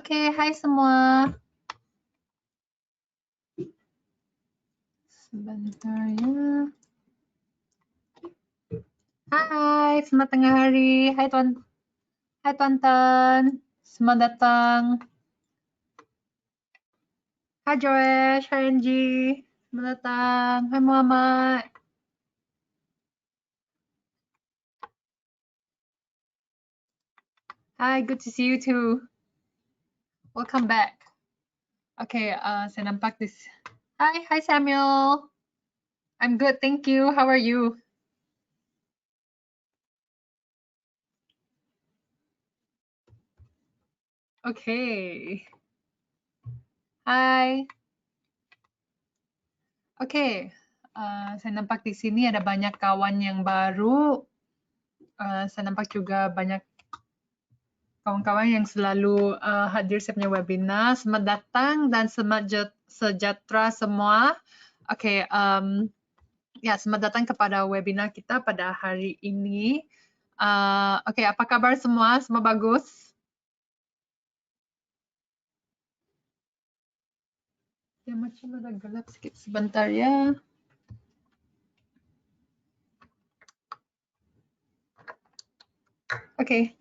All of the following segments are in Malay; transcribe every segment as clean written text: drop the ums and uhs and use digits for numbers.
Oke, hai semua. Sebentar ya. Hai, selamat tengah hari. Hai Tuan. Selamat datang. Hai Joesh, hai Angie. Selamat datang. Hai Muhammad. Hi, good to see you too. Welcome back. Oke, saya nampak di. Hai Samuel. I'm good, thank you. How are you? Oke. Hai. Oke, saya nampak di sini ada banyak kawan yang baru. Saya nampak juga banyak kawan-kawan yang selalu hadir saya punya webinar. Selamat datang dan selamat sejahtera semua. Oke, ya selamat datang kepada webinar kita pada hari ini. Oke, apa kabar semua? Semua bagus? Ya macam ada gelap sedikit sebentar ya. Oke.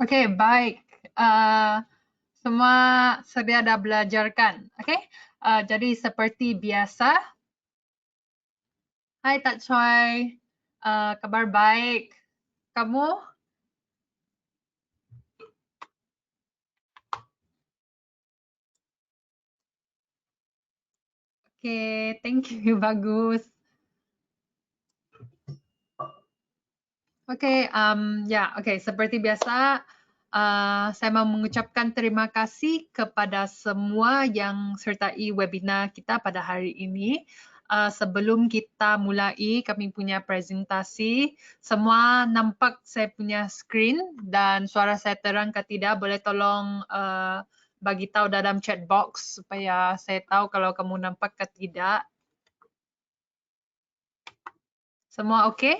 Oke, baik. Semua sedia dah belajarkan. Oke, jadi seperti biasa. Hai Tak Choi, kabar baik. Kamu? Oke, thank you, bagus. Oke, seperti biasa, saya mau mengucapkan terima kasih kepada semua yang sertai webinar kita pada hari ini. Sebelum kita mulai, kami punya presentasi. Semua nampak saya punya screen dan suara saya terang ke tidak? Boleh tolong bagi tahu dalam chat box supaya saya tahu kalau kamu nampak ke tidak. Semua oke?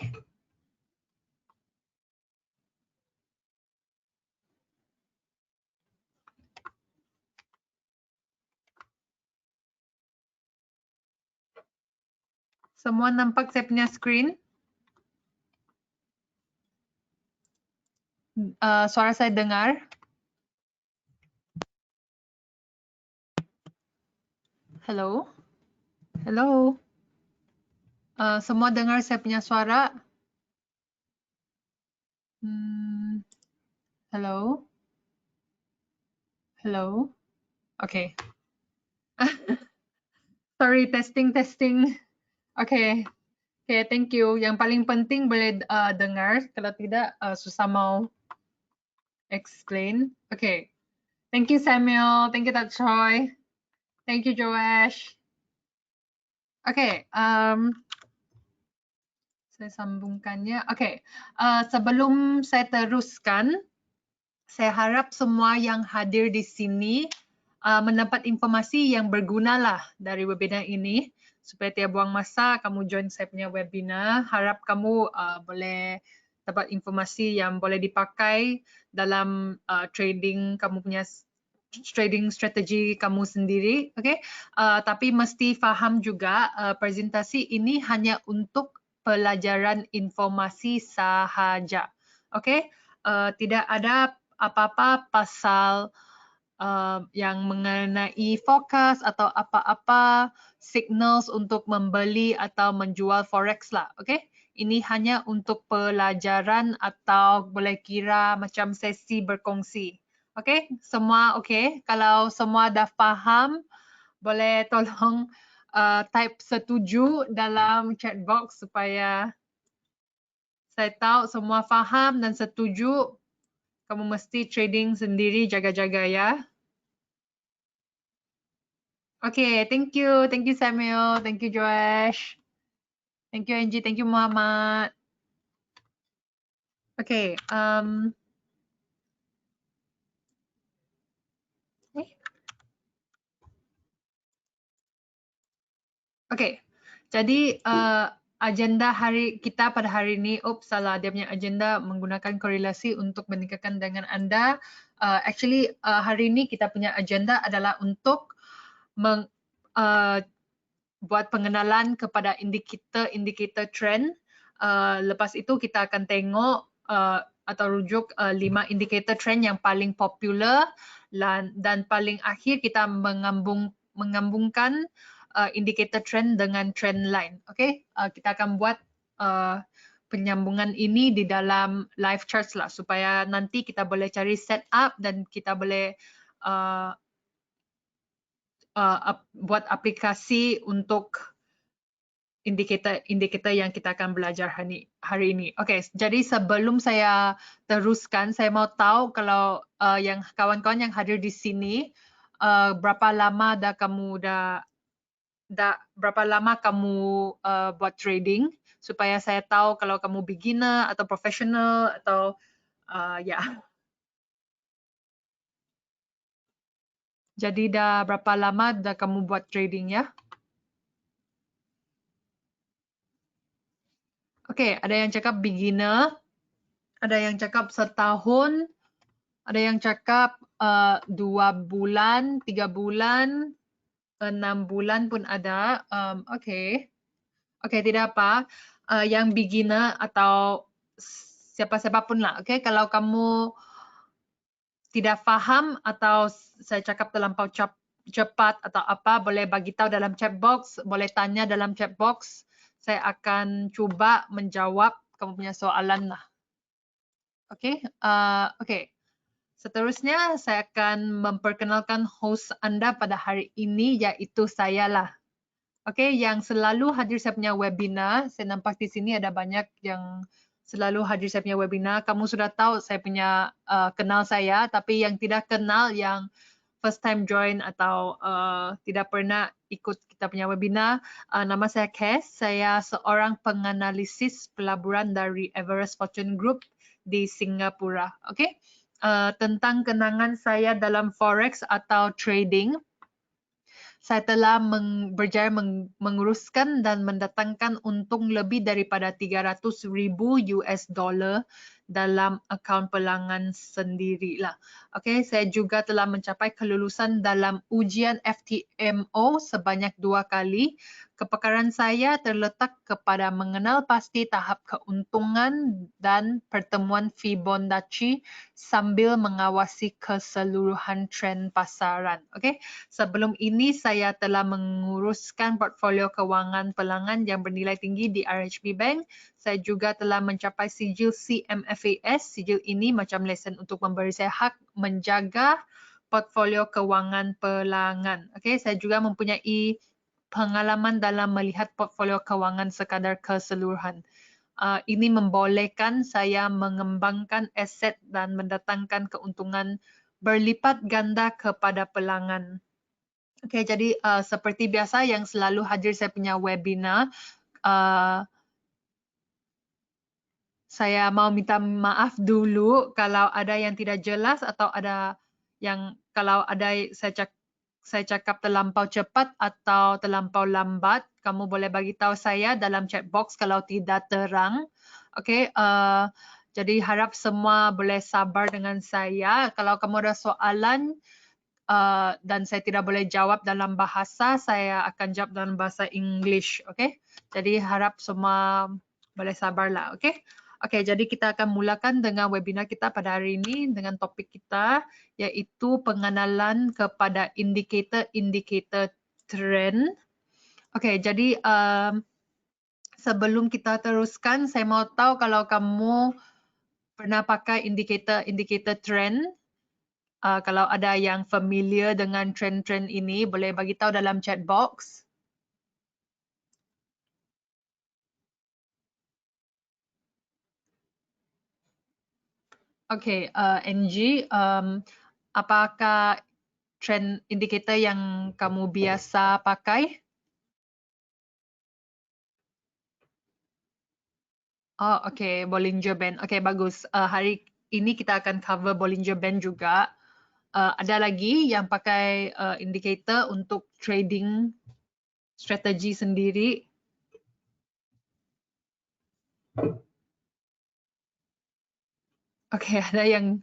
Semua nampak saya punya screen? Suara saya dengar? Hello? Hello? Semua dengar saya punya suara? Hello? Hello? Okay. Sorry, testing. Okay. Okay, thank you. Yang paling penting boleh dengar. Kalau tidak, susah mau explain. Okay. Thank you, Samuel. Thank you, Dr. Troy. Thank you, Joash. Okay. Saya sambungkannya. Okay. Sebelum saya teruskan, saya harap semua yang hadir di sini mendapat informasi yang berguna lah dari webinar ini. Supaya tiada buang masa, kamu join saya punya webinar. Harap kamu boleh dapat informasi yang boleh dipakai dalam trading kamu punya trading strategi kamu sendiri. Okay? Tapi mesti faham juga presentasi ini hanya untuk pelajaran informasi sahaja. Okay? Tidak ada apa-apa pasal yang mengenai fokus atau apa-apa signals untuk membeli atau menjual forex lah, okay? Ini hanya untuk pelajaran atau boleh kira macam sesi berkongsi, okay? Semua okay? Kalau semua dah faham, boleh tolong type setuju dalam chat box supaya saya tahu semua faham dan setuju. Kamu mesti trading sendiri, jaga-jaga ya. Okay, thank you. Thank you, Samuel. Thank you, Joash. Thank you, Angie. Thank you, Muhammad. Okay. Okay. Jadi agenda hari kita pada hari ini, salah, dia punya agenda menggunakan korelasi untuk menikahkan dengan Anda. Actually, hari ini kita punya agenda adalah untuk buat pengenalan kepada indikator trend. Lepas itu kita akan tengok atau rujuk 5 indikator trend yang paling popular, dan paling akhir kita menggabungkan indikator trend dengan trend line. Okay, kita akan buat penyambungan ini di dalam live charts lah, supaya nanti kita boleh cari setup dan kita boleh buat aplikasi untuk indikator yang kita akan belajar hari ini. Okay, jadi sebelum saya teruskan, saya mau tahu kalau yang kawan-kawan yang hadir di sini, berapa lama berapa lama kamu buat trading, supaya saya tahu kalau kamu beginner atau professional atau ya. Jadi dah berapa lama dah kamu buat trading ya? Oke, ada yang cakap beginner, ada yang cakap setahun, ada yang cakap 2 bulan, 3 bulan, 6 bulan pun ada. Oke, tidak apa. Yang beginner atau siapa-siapa pun lah. Okay, kalau kamu tidak faham atau saya cakap terlampau cepat atau apa, boleh bagi tahu dalam chat box, boleh tanya dalam chat box. Saya akan cuba menjawab kamu punya soalan lah. Okay, okay. Seterusnya saya akan memperkenalkan host Anda pada hari ini, yaitu saya lah. Okay, yang selalu hadir saya punya webinar. Saya nampak di sini ada banyak yang selalu hadir saya punya webinar. Kamu sudah tahu saya punya kenal saya, tapi yang tidak kenal, yang first time join atau tidak pernah ikut kita punya webinar, nama saya Kes. Saya seorang penganalisis pelaburan dari Everest Fortune Group di Singapura. Okay. Tentang kenangan saya dalam forex atau trading, saya telah berjaya menguruskan dan mendatangkan untung lebih daripada 300,000 US dollar dalam akaun pelanggan sendirilah. Okay, saya juga telah mencapai kelulusan dalam ujian FTMO sebanyak 2 kali. Kepakaran saya terletak kepada mengenal pasti tahap keuntungan dan pertemuan Fibonacci sambil mengawasi keseluruhan trend pasaran. Okay, sebelum ini saya telah menguruskan portfolio kewangan pelanggan yang bernilai tinggi di RHB Bank. Saya juga telah mencapai sijil CMFAS. Sijil ini macam lesen untuk memberi saya hak menjaga portfolio kewangan pelanggan. Okay, saya juga mempunyai pengalaman dalam melihat portfolio kewangan sekadar keseluruhan. Ini membolehkan saya mengembangkan aset dan mendatangkan keuntungan berlipat ganda kepada pelanggan. Okay, jadi seperti biasa yang selalu hadir saya punya webinar, saya mau minta maaf dulu kalau ada yang tidak jelas atau ada yang kalau ada saya cakap terlampau cepat atau terlampau lambat, kamu boleh bagi tahu saya dalam chat box kalau tidak terang. Okay, jadi harap semua boleh sabar dengan saya. Kalau kamu ada soalan dan saya tidak boleh jawab dalam bahasa, saya akan jawab dalam bahasa English. Okay, jadi harap semua boleh sabarlah. Okay. Oke, jadi kita akan mulakan dengan webinar kita pada hari ini dengan topik kita, yaitu pengenalan kepada indikator trend. Oke, jadi sebelum kita teruskan, saya mau tahu kalau kamu pernah pakai indikator trend. Kalau ada yang familiar dengan trend-trend ini, boleh bagi tahu dalam chat box. Okay, NG, apakah trend indikator yang kamu biasa pakai? Oh, okay, Bollinger Band. Okay, bagus. Hari ini kita akan cover Bollinger Band juga. Ada lagi yang pakai indikator untuk trading strategi sendiri? Oke, ada yang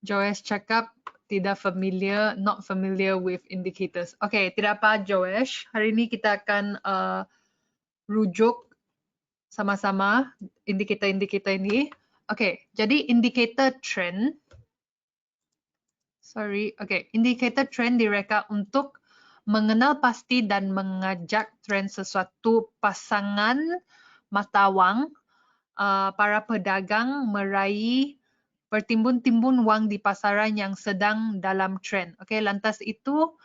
Joesh cakap tidak familiar, not familiar with indicators. Oke, tidak apa Joesh. Hari ini kita akan rujuk sama-sama indikator-indikator ini. Oke, jadi indikator trend. Indikator trend direka untuk mengenal pasti dan mengajak trend sesuatu pasangan mata wang para pedagang meraih pertimbun-timbun wang di pasaran yang sedang dalam trend. Okey, lantas itu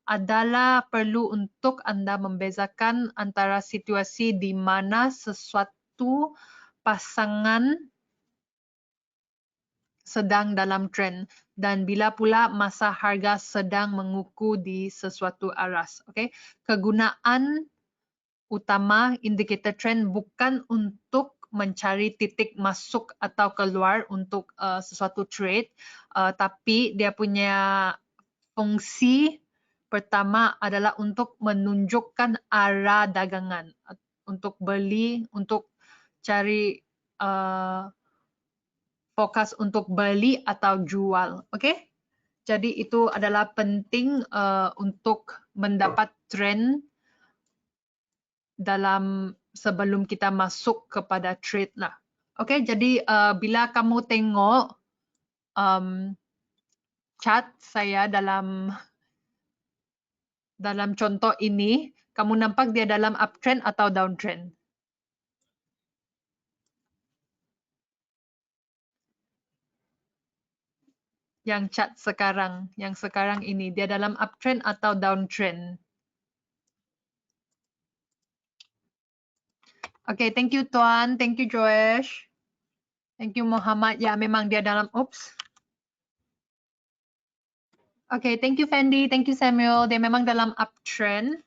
adalah perlu untuk anda membezakan antara situasi di mana sesuatu pasangan sedang dalam trend dan bila pula masa harga sedang menguku di sesuatu aras. Okey, kegunaan utama indikator trend bukan untuk mencari titik masuk atau keluar untuk sesuatu trade, tapi dia punya fungsi pertama adalah untuk menunjukkan arah dagangan, untuk beli, untuk cari fokus untuk beli atau jual. Okey, jadi itu adalah penting untuk mendapat trend dalam sebelum kita masuk kepada trade lah. Okey, jadi bila kamu tengok chart saya dalam contoh ini, kamu nampak dia dalam uptrend atau downtrend? Yang chart sekarang, yang sekarang ini, dia dalam uptrend atau downtrend? Okay, thank you Tuan, thank you Joesh, thank you Muhammad. Ya, memang dia dalam, oops. Okay, thank you Fendi, thank you Samuel. Dia memang dalam uptrend.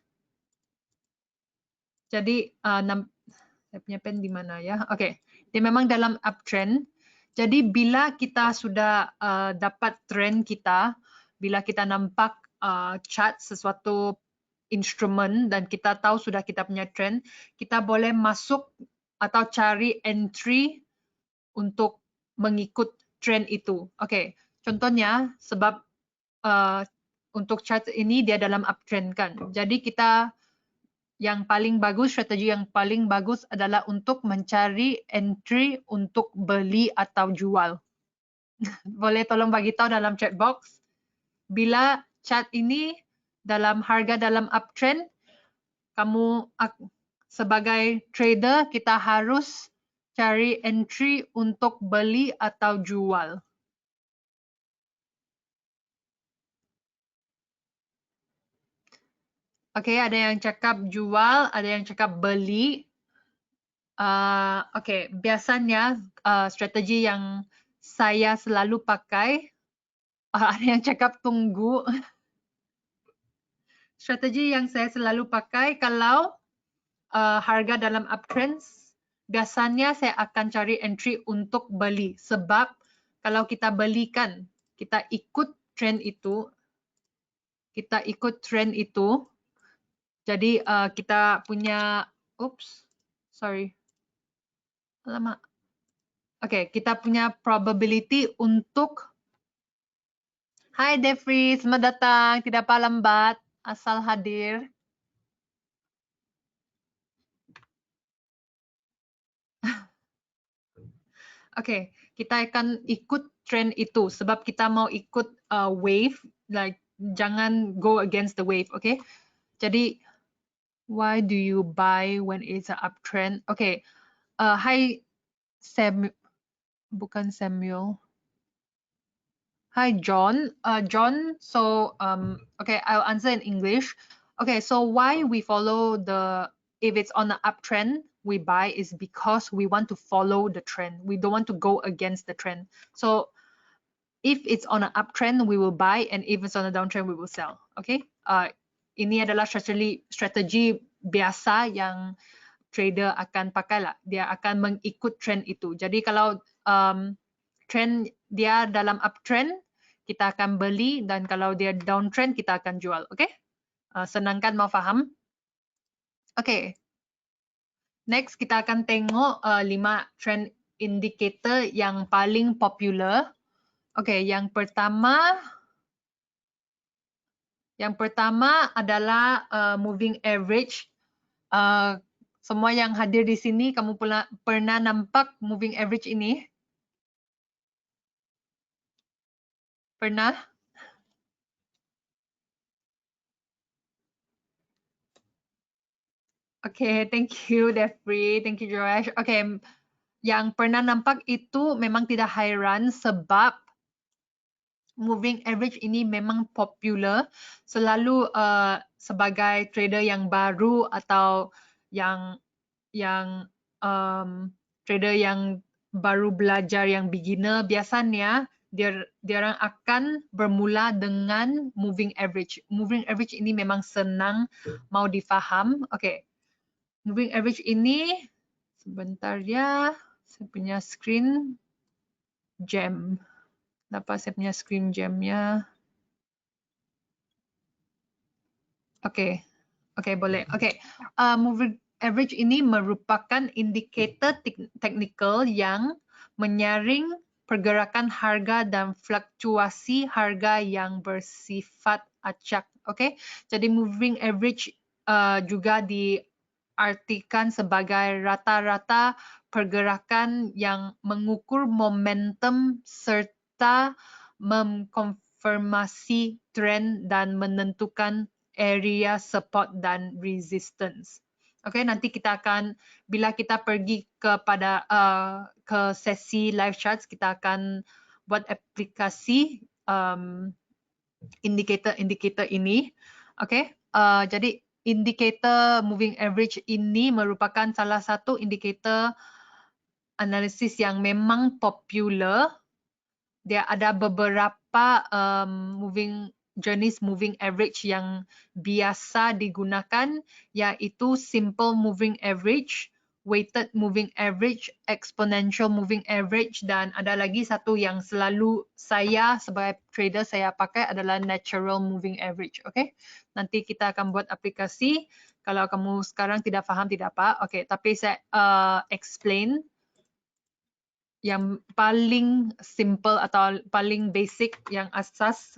Jadi, saya punya pen di mana ya? Okay, dia memang dalam uptrend. Jadi bila kita sudah dapat trend kita, bila kita nampak chart sesuatu instrumen dan kita tahu sudah kita punya trend, kita boleh masuk atau cari entry untuk mengikut trend itu. Okay, contohnya sebab untuk chart ini dia dalam uptrend kan. Jadi kita strategi yang paling bagus adalah untuk mencari entry untuk beli atau jual. Boleh tolong bagi tahu dalam chat box bila chart ini dalam harga dalam uptrend, kamu sebagai trader kita harus cari entry untuk beli atau jual. Okey, ada yang cakap jual, ada yang cakap beli. Okey, biasanya strategi yang saya selalu pakai, ada yang cakap tunggu. Strategi yang saya selalu pakai kalau harga dalam uptrend, biasanya saya akan cari entry untuk beli. Sebab kalau kita belikan, kita ikut trend itu, jadi kita punya, alamak. Okay, kita punya probability untuk, Hai Devri, selamat datang, tidak apa lambat, asal hadir. Okay, kita akan ikut trend itu sebab kita mau ikut wave, like jangan go against the wave, okay? Jadi, why do you buy when it's an uptrend? Okay, hi bukan Samuel. Hi John. John, so okay, I'll answer in English. Okay, so why we follow if it's on an uptrend, we buy is because we want to follow the trend. We don't want to go against the trend. So if it's on an uptrend, we will buy, and if it's on a downtrend, we will sell. Okay? Ini adalah strategi biasa yang trader akan pakai lah. Dia akan mengikut trend itu. Jadi kalau trend dia dalam uptrend, kita akan beli, dan kalau dia downtrend, kita akan jual. Okay? Senang kan, mau faham? Okay. Next, kita akan tengok 5 trend indicator yang paling popular. Okay, yang pertama adalah moving average. Semua yang hadir di sini, kamu pernah nampak moving average ini? Pernah? Okay, thank you, Devri. Thank you, Joash. Okay, yang pernah nampak itu memang tidak hairan sebab moving average ini memang popular selalu sebagai trader yang baru atau yang trader yang baru belajar, yang beginner, biasanya dia orang akan bermula dengan moving average. Moving average ini memang senang mau difaham. Okay, moving average ini sebentar ya, saya punya screen jam. Kenapa saya punya screen jamnya? Oke, oke boleh. Oke, moving average ini merupakan indikator teknikal yang menyaring pergerakan harga dan fluktuasi harga yang bersifat acak. Oke, jadi moving average juga diartikan sebagai rata-rata pergerakan yang mengukur momentum serta mengkonfirmasi tren dan menentukan area support dan resistance. Okay, nanti kita akan, bila kita pergi kepada ke sesi live charts, kita akan buat aplikasi indikator ini. Okay, jadi indikator moving average ini merupakan salah satu indikator analisis yang memang popular. Dia ada beberapa jenis moving average yang biasa digunakan, yaitu simple moving average, weighted moving average, exponential moving average, dan ada lagi satu yang selalu saya sebagai trader saya pakai adalah natural moving average. Okay, nanti kita akan buat aplikasi. Kalau kamu sekarang tidak faham, tidak apa. Okay, tapi saya explain yang paling simple atau paling basic, yang asas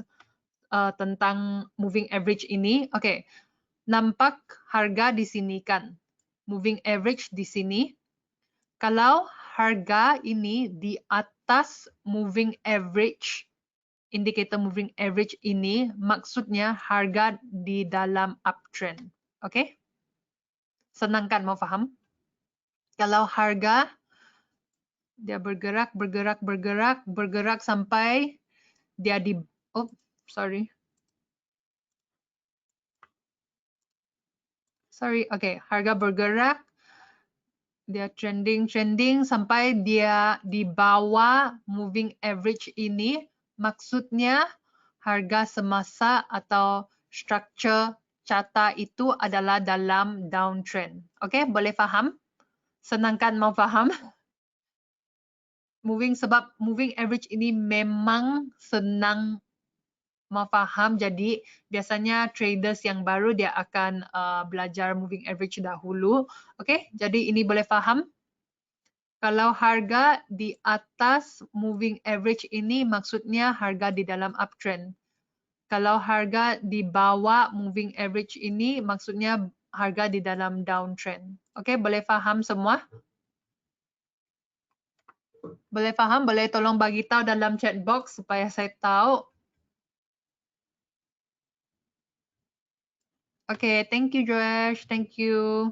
tentang moving average ini. Oke, nampak harga di sini kan? Moving average di sini. Kalau harga ini di atas moving average, indikator moving average ini, maksudnya harga di dalam uptrend. Oke? Senang kan mau paham? Kalau harga dia bergerak sampai dia di, oh sorry, oke, harga bergerak, dia trending sampai dia di bawah moving average ini, maksudnya harga semasa atau structure carta itu adalah dalam downtrend. Oke, boleh faham? Senangkan mau faham? Sebab moving average ini memang senang mau faham, jadi biasanya traders yang baru dia akan belajar moving average dahulu. Oke, jadi ini boleh faham? Kalau harga di atas moving average ini maksudnya harga di dalam uptrend. Kalau harga di bawah moving average ini maksudnya harga di dalam downtrend. Oke, boleh faham semua? Boleh faham? Boleh tolong bagi tahu dalam chat box supaya saya tahu. Okay, thank you Joash, thank you.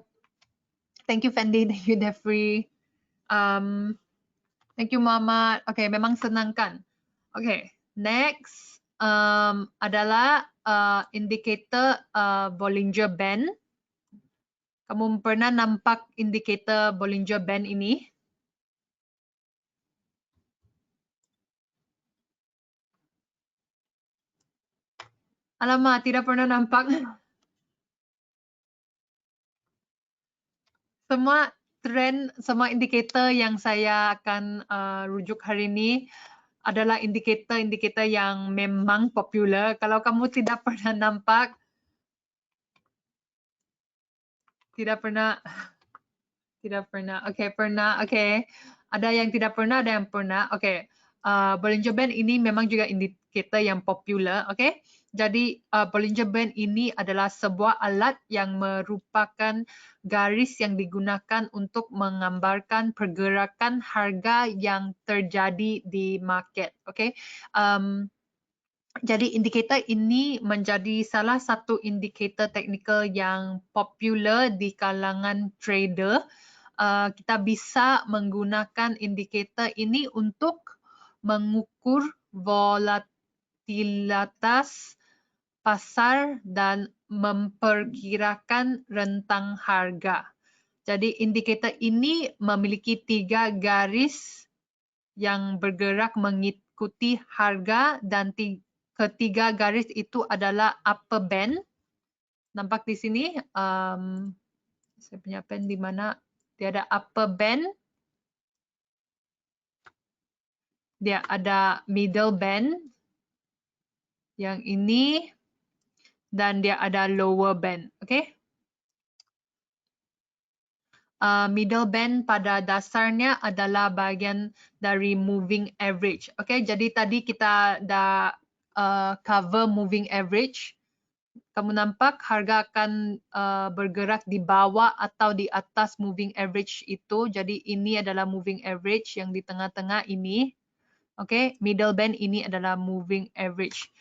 Thank you Fendi, thank you Devri. Thank you Muhammad. Okay, memang senang kan? Okay, next adalah indikator Bollinger Band. Kamu pernah nampak indikator Bollinger Band ini? Alamak, tidak pernah nampak. Semua trend, semua indikator yang saya akan rujuk hari ini adalah indikator-indikator yang memang popular. Kalau kamu tidak pernah nampak, tidak pernah Tidak pernah. Oke, pernah. Oke. Ada yang tidak pernah, ada yang pernah. Oke. Bollinger Band ini memang juga indikator yang popular. Oke. Jadi Bollinger Band ini adalah sebuah alat yang merupakan garis yang digunakan untuk menggambarkan pergerakan harga yang terjadi di market. Oke. Jadi indikator ini menjadi salah satu indikator teknikal yang popular di kalangan trader. Kita bisa menggunakan indikator ini untuk mengukur volatilitas pasar dan memperkirakan rentang harga. Jadi indikator ini memiliki 3 garis yang bergerak mengikuti harga dan ketiga garis itu adalah upper band. Nampak di sini, saya punya pen di mana? Dia ada upper band, dia ada middle band, yang ini, dan dia ada lower band. Okay? Middle band pada dasarnya adalah bagian dari moving average. Okay? Jadi tadi kita dah cover moving average. Kamu nampak harga akan bergerak di bawah atau di atas moving average itu. Jadi ini adalah moving average yang di tengah-tengah ini. Okay, middle band ini adalah moving average.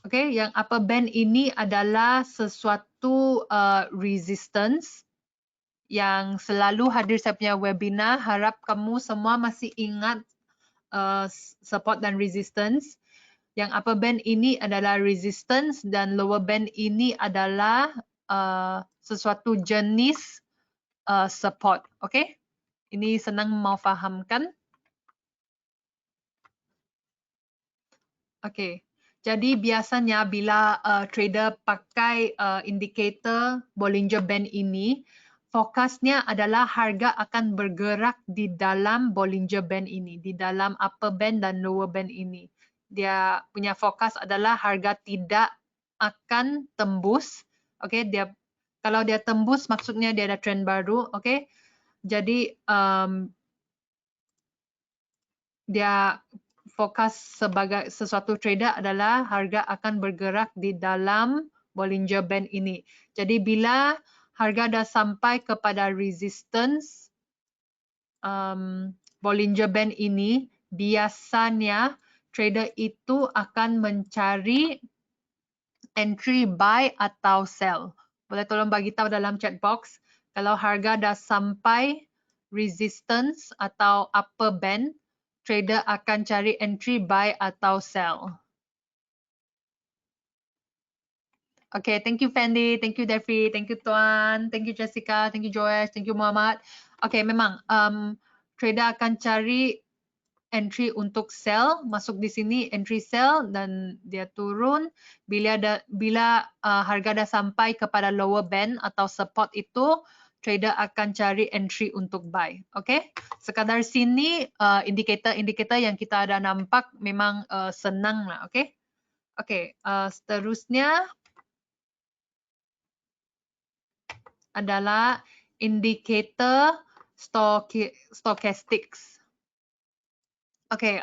Okay, yang upper band ini adalah sesuatu resistance yang selalu hadir saya punya webinar. Harap kamu semua masih ingat support dan resistance. Yang upper band ini adalah resistance dan lower band ini adalah sesuatu jenis support. Okay? Ini senang mau fahamkan? Okay. Jadi biasanya bila trader pakai indikator Bollinger Band ini, fokusnya adalah harga akan bergerak di dalam Bollinger Band ini, di dalam upper band dan lower band ini. Dia punya fokus adalah harga tidak akan tembus. Okay, kalau dia tembus maksudnya dia ada trend baru. Okay, jadi dia fokus sebagai sesuatu trader adalah harga akan bergerak di dalam Bollinger Band ini. Jadi bila harga dah sampai kepada resistance Bollinger Band ini, biasanya trader itu akan mencari entry buy atau sell. Boleh tolong bagi tahu dalam chat box kalau harga dah sampai resistance atau upper band, trader akan cari entry buy atau sell. Okay, thank you Fendi, thank you Devi, thank you Tuan, thank you Jessica, thank you Joyce, thank you Muhammad. Okay, memang trader akan cari entry untuk sell, masuk di sini entry sell dan dia turun. Bila harga dah sampai kepada lower band atau support itu, trader akan cari entry untuk buy. Okay, sekadar sini indikator-indikator yang kita ada nampak memang senang lah. Okay, okay. Seterusnya adalah indikator stochastics. Okay,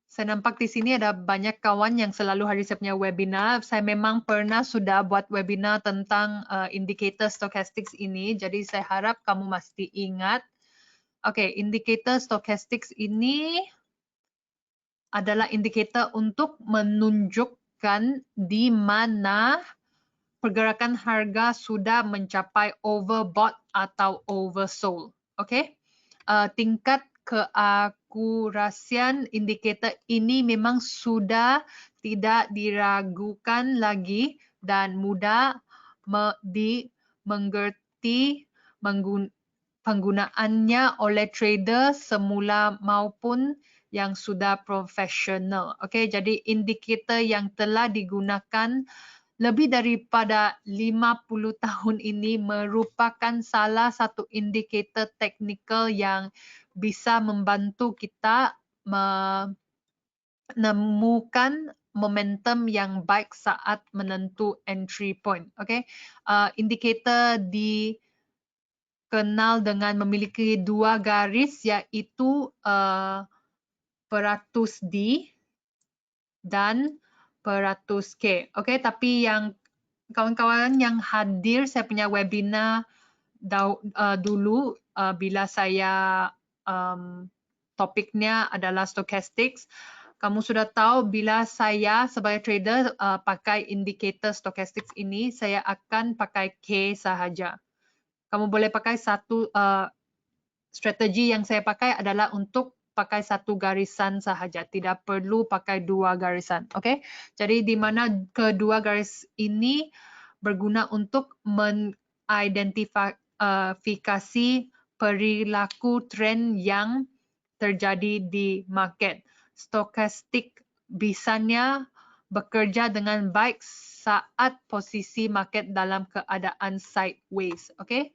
saya nampak di sini ada banyak kawan yang selalu hadir saya punya webinar. Saya memang pernah sudah buat webinar tentang indikator stochastics ini. Jadi saya harap kamu mesti ingat. Oke, indikator stochastics ini adalah indikator untuk menunjukkan di mana pergerakan harga sudah mencapai overbought atau oversold. Oke, tingkat keakurasian indikator ini memang sudah tidak diragukan lagi dan mudah dimengerti penggunaannya oleh trader semula maupun yang sudah profesional. Okey, jadi indikator yang telah digunakan lebih daripada 50 tahun ini merupakan salah satu indikator teknikal yang bisa membantu kita menemukan momentum yang baik saat menentu entry point. Okay, indikator di kenal dengan memiliki dua garis, yaitu peratus D dan peratus K. Okey, tapi yang kawan-kawan yang hadir saya punya webinar dulu bila saya topiknya adalah stochastics, kamu sudah tahu bila saya sebagai trader pakai indikator stochastics ini, saya akan pakai K sahaja. Kamu boleh pakai satu strategi yang saya pakai adalah untuk pakai satu garisan sahaja, tidak perlu pakai dua garisan. Okey, jadi di mana kedua garis ini berguna untuk mengidentifikasi perilaku trend yang terjadi di market. Stokastik bisanya bekerja dengan baik saat posisi market dalam keadaan sideways. Okay?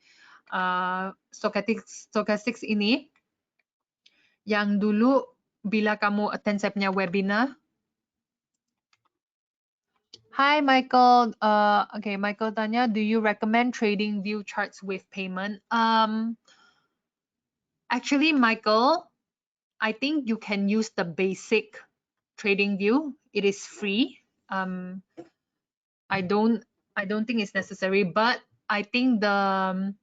Stochastics ini yang dulu bila kamu attend saya punya webinar. Hi Michael, okay, Michael tanya, do you recommend trading view charts with payment? Actually, Michael, I think you can use the basic trading view. It is free. I don't think it's necessary, but I think the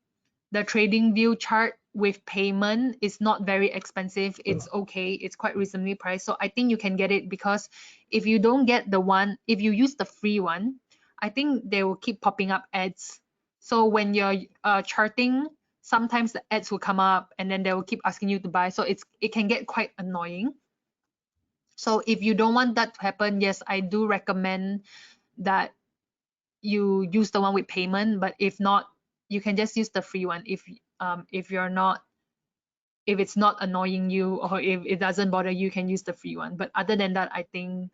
trading view chart with payment is not very expensive. It's okay. It's quite reasonably priced. So I think you can get it, because if you don't get the one, if you use the free one, I think they will keep popping up ads. So when you're charting, sometimes the ads will come up and then they will keep asking you to buy. So it can get quite annoying. So if you don't want that to happen, yes, I do recommend that you use the one with payment. But if not, you can just use the free one if it's not annoying you, or if it doesn't bother you, can use the free one. But other than that, I think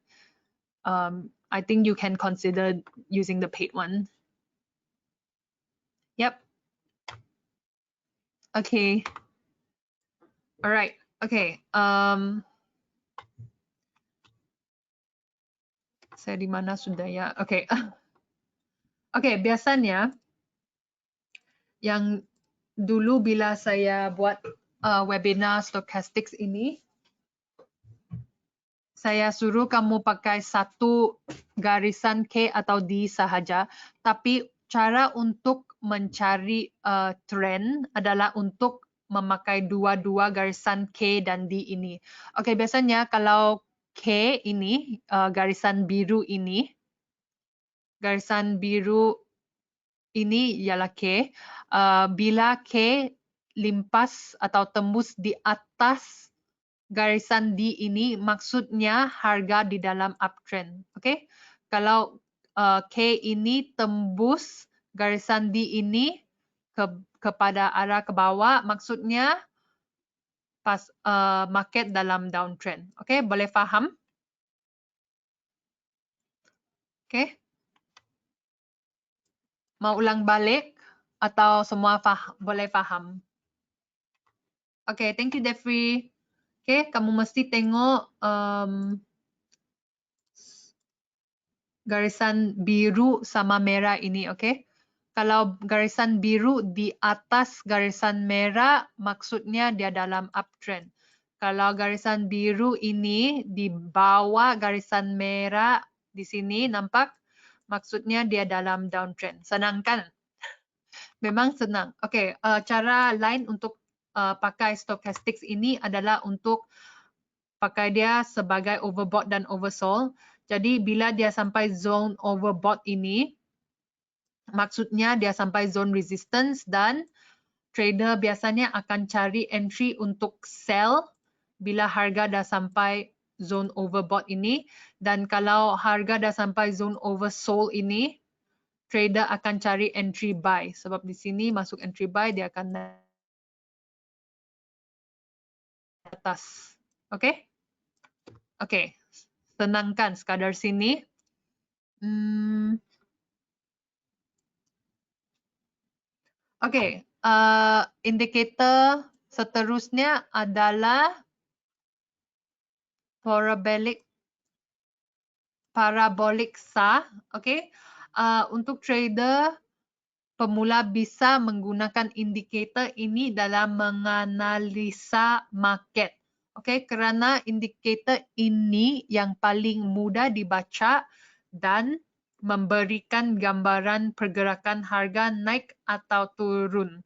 you can consider using the paid one. Yep. Okay. All right. Okay. Saya di mana sudah ya? Okay. Okay, biasanya yang dulu bila saya buat webinar stochastics ini, saya suruh kamu pakai satu garisan K atau D sahaja, tapi cara untuk mencari trend adalah untuk memakai dua-dua garisan K dan D ini. Oke, biasanya kalau K ini, garisan biru ini ialah K. Bila K limpas atau tembus di atas garisan D ini, maksudnya harga di dalam uptrend. Okay? Kalau K ini tembus garisan D ini kepada arah ke bawah, maksudnya pas market dalam downtrend. Okay? Boleh faham? Okay? Mau ulang balik atau semua boleh faham? Okay, thank you, Defri. Okay, kamu mesti tengok garisan biru sama merah ini, okay? Kalau garisan biru di atas garisan merah, maksudnya dia dalam uptrend. Kalau garisan biru ini di bawah garisan merah di sini, nampak? Maksudnya dia dalam downtrend. Senang kan? Memang senang. Okay, cara lain untuk pakai stochastics ini adalah untuk pakai dia sebagai overbought dan oversold. Jadi bila dia sampai zone overbought ini, maksudnya dia sampai zone resistance, dan trader biasanya akan cari entry untuk sell bila harga dah sampai zone overbought ini. Dan kalau harga dah sampai zone oversold ini, trader akan cari entry buy. Sebab di sini masuk entry buy, dia akan naik atas. Okay? Okay. Senangkan sekadar sini. Okay, indikator seterusnya adalah parabolic SAR. Okay, untuk trader pemula bisa menggunakan indikator ini dalam menganalisa market. Okey, kerana indikator ini yang paling mudah dibaca dan memberikan gambaran pergerakan harga naik atau turun.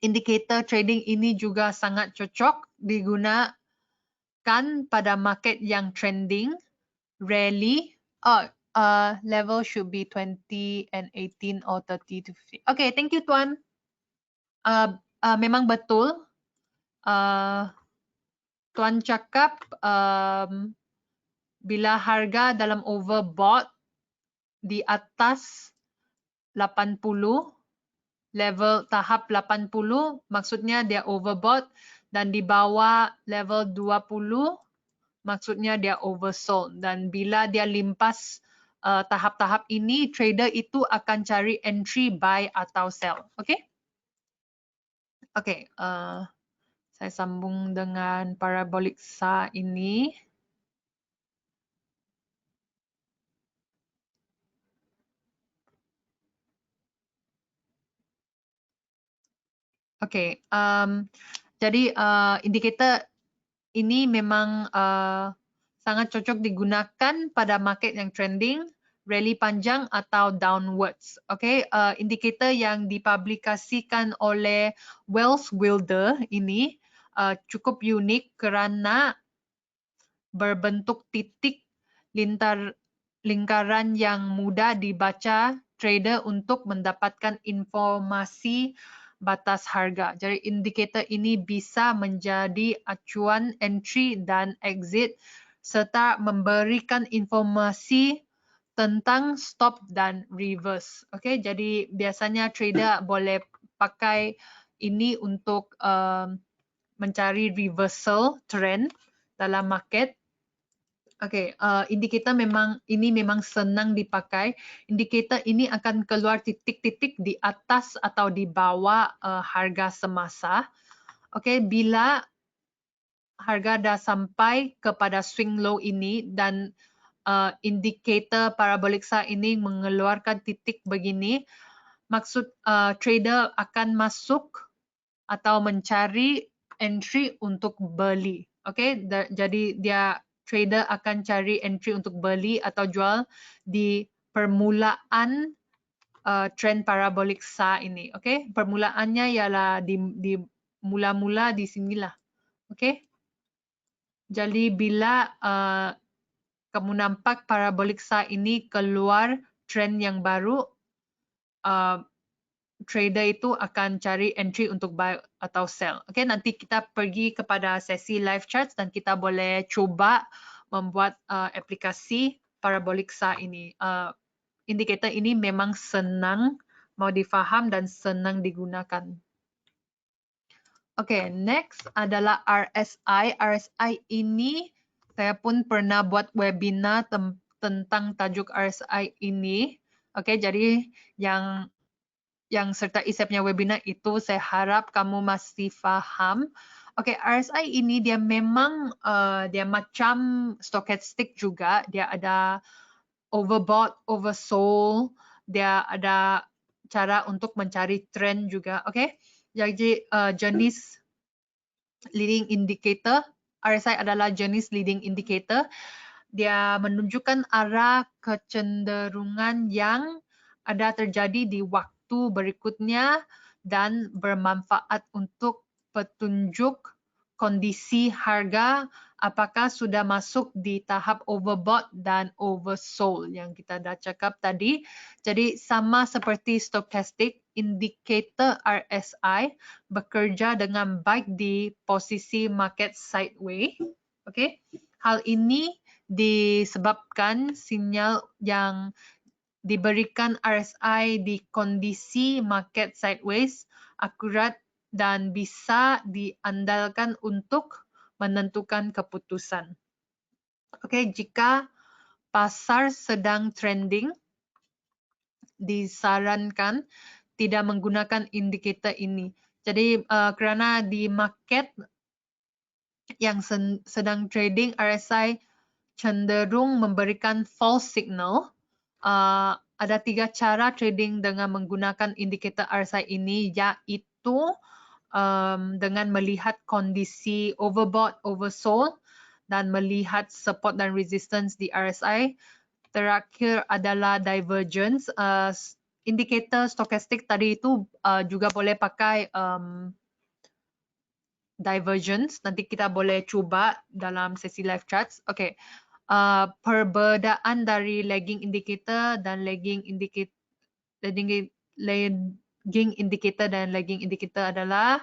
Indikator trading ini juga sangat cocok digunakan pada market yang trending, rally. Level should be 20 and 18 or 30 to 50. Okay, thank you Tuan. Memang betul. Tuan cakap bila harga dalam overbought di atas 80, level tahap 80, maksudnya dia overbought, dan di bawah level 20, maksudnya dia oversold. Dan bila dia limpas tahap-tahap ini, trader itu akan cari entry buy atau sell. Okay? Okay. Saya sambung dengan parabolic SA ini. Okay. Jadi indikator ini memang sangat cocok digunakan pada market yang trending, rally panjang atau downwards. Okay, indikator yang dipublikasikan oleh Wells Wilder ini cukup unik kerana berbentuk titik lingkaran yang mudah dibaca trader untuk mendapatkan informasi batas harga. Jadi indikator ini bisa menjadi acuan entry dan exit serta memberikan informasi tentang stop dan reverse. Okay, jadi biasanya trader boleh pakai ini untuk mencari reversal trend dalam market. Okay, indikator ini memang senang dipakai. Indikator ini akan keluar titik-titik di atas atau di bawah harga semasa. Okay, bila harga dah sampai kepada swing low ini dan indikator parabolic SA ini mengeluarkan titik begini, maksud trader akan masuk atau mencari entry untuk beli. Okay, jadi dia trader akan cari entry untuk beli atau jual di permulaan trend parabolic SA ini. Okay, permulaannya ialah di mula-mula di sinilah. Okay. Jadi bila kamu nampak parabolic SA ini keluar trend yang baru, trader itu akan cari entry untuk buy atau sell. Okay, nanti kita pergi kepada sesi live charts dan kita boleh coba membuat aplikasi parabolic SA ini. Indikator ini memang senang mau difaham dan senang digunakan. Okay, next adalah RSI. RSI ini saya pun pernah buat webinar tentang tajuk RSI ini. Okay, jadi yang sertai saya punya webinar itu saya harap kamu masih faham. Okay, RSI ini dia memang dia macam stochastic juga. Dia ada overbought, oversold. Dia ada cara untuk mencari trend juga. Okay, jadi jenis leading indicator. RSI adalah jenis leading indicator. Dia menunjukkan arah kecenderungan yang ada terjadi di waktu berikutnya dan bermanfaat untuk petunjuk kondisi harga apakah sudah masuk di tahap overbought dan oversold yang kita dah cakap tadi. Jadi sama seperti stochastic, indikator RSI bekerja dengan baik di posisi market sideways. Okay. Hal ini disebabkan sinyal yang diberikan RSI di kondisi market sideways akurat dan bisa diandalkan untuk menentukan keputusan. Okay, jika pasar sedang trending, disarankan tidak menggunakan indikator ini. Jadi kerana di market yang sedang trading, RSI cenderung memberikan false signal ada 3 cara trading dengan menggunakan indikator RSI ini, yaitu dengan melihat kondisi overbought, oversold dan melihat support dan resistance di RSI. Terakhir adalah divergence. Indikator stokastik tadi itu juga boleh pakai divergence. Nanti kita boleh cuba dalam sesi live charts. Okay. Perbedaan dari lagging indicator dan lagging indicator adalah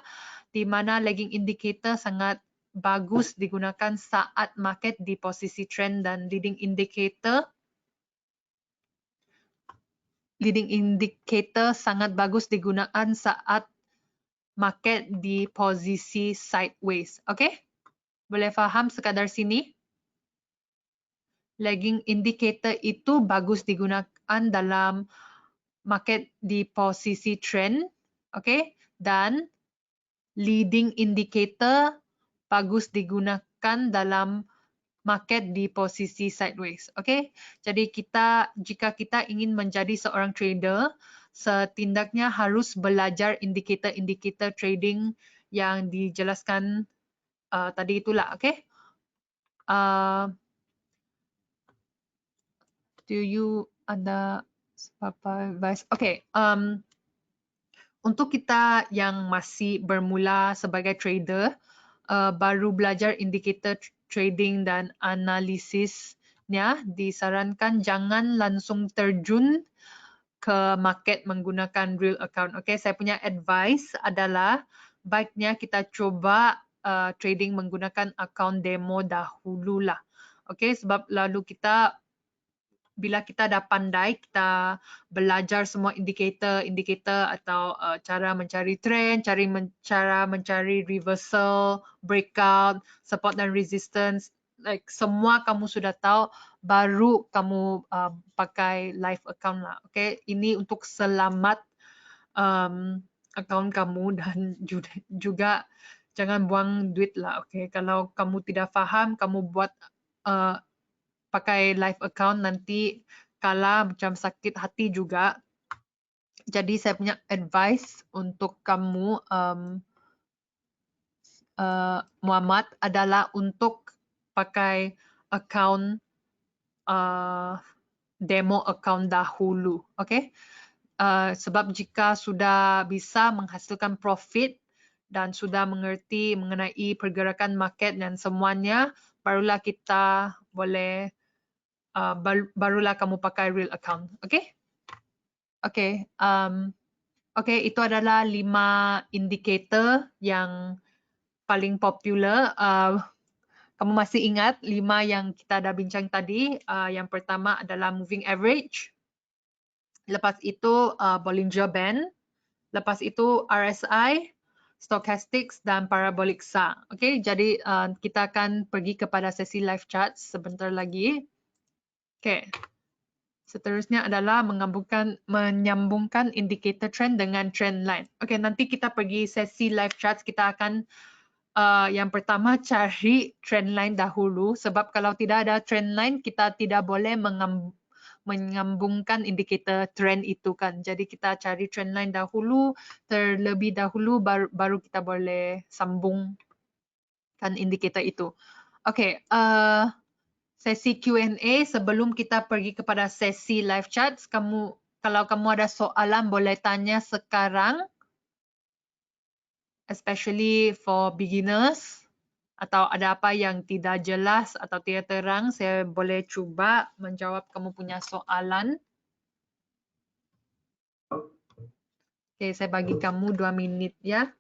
di mana lagging indicator sangat bagus digunakan saat market di posisi trend dan leading indicator sangat bagus digunakan saat market di posisi sideways. Okay? Boleh faham sekadar sini? Lagging indicator itu bagus digunakan dalam market di posisi trend, okay? Dan leading indicator bagus digunakan dalam market di posisi sideways, okay? Jadi jika kita ingin menjadi seorang trader, setindaknya harus belajar indikator-indikator trading yang dijelaskan tadi itulah, okay? Do you ada apa advice? Okay, untuk kita yang masih bermula sebagai trader, baru belajar indikator trading dan analisisnya, disarankan jangan langsung terjun ke market menggunakan real account. Okay, saya punya advice adalah baiknya kita coba trading menggunakan account demo dahululah. Okay, sebab lalu bila kita dah pandai, kita belajar semua indikator atau cara mencari trend, cara mencari reversal, breakout, support dan resistance, like semua kamu sudah tahu, baru kamu pakai live account lah. Okay, ini untuk selamat account kamu dan juga jangan buang duit lah. Okay, kalau kamu tidak faham, kamu buat pakai live account nanti kalah macam sakit hati juga. Jadi saya punya advice untuk kamu Muhammad adalah untuk pakai account demo account dahulu, okay? Sebab jika sudah bisa menghasilkan profit dan sudah mengerti mengenai pergerakan market dan semuanya, barulah kita boleh barulah kamu pakai real account, okay? Okay, okay, itu adalah 5 indikator yang paling popular. Kamu masih ingat 5 yang kita dah bincang tadi? Yang pertama adalah moving average. Lepas itu Bollinger Band. Lepas itu RSI, stochastics dan parabolic SA. Okay, jadi kita akan pergi kepada sesi live chat sebentar lagi. Okay. Seterusnya adalah menyambungkan indikator trend dengan trend line. Okay, nanti kita pergi sesi live charts. Kita akan yang pertama cari trend line dahulu. Sebab kalau tidak ada trend line, kita tidak boleh menyambungkan indikator trend itu kan. Jadi kita cari trend line dahulu, terlebih dahulu baru kita boleh sambungkan indikator itu. Okay, sesi Q&A sebelum kita pergi kepada sesi live chat. Kalau kamu ada soalan boleh tanya sekarang, especially for beginners, atau ada apa yang tidak jelas atau tidak terang, saya boleh cuba menjawab kamu punya soalan. Oke, saya bagi kamu 2 minit ya.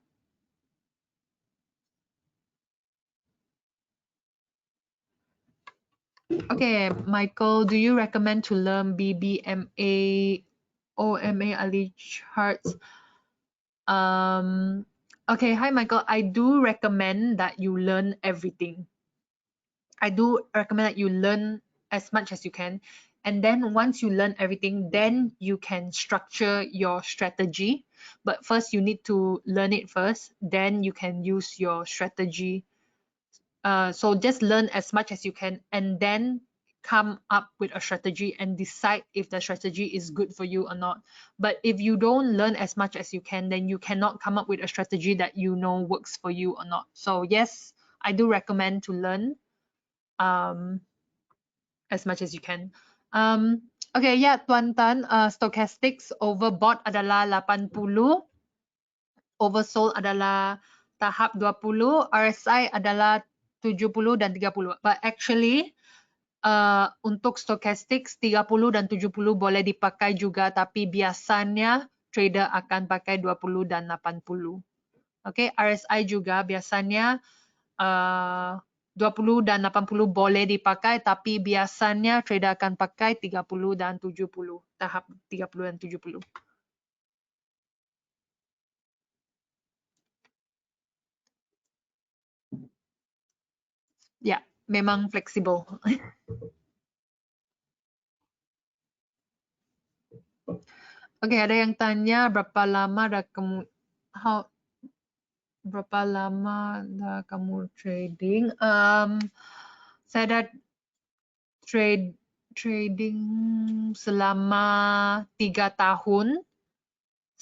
Okay, Michael, do you recommend to learn BBMA, OMA, Ali charts? Okay, hi Michael. I do recommend that you learn everything. I do recommend that you learn as much as you can. And then once you learn everything, then you can structure your strategy. But first you need to learn it first, then you can use your strategy. So just learn as much as you can, and then come up with a strategy and decide if the strategy is good for you or not. But if you don't learn as much as you can, then you cannot come up with a strategy that you know works for you or not. So yes, I do recommend to learn as much as you can. Okay, ya, Tuan Tan, stochastics overbought adalah 80, oversold adalah tahap 20, RSI adalah 70 dan 30. But actually, untuk stochastics 30 dan 70 boleh dipakai juga, tapi biasanya trader akan pakai 20 dan 80. Okay, RSI juga biasanya 20 dan 80 boleh dipakai, tapi biasanya trader akan pakai 30 dan 70, tahap 30 dan 70. Ya, memang fleksibel. Oke, ada yang tanya berapa lama dah kamu trading? Saya dah trading selama 3 tahun.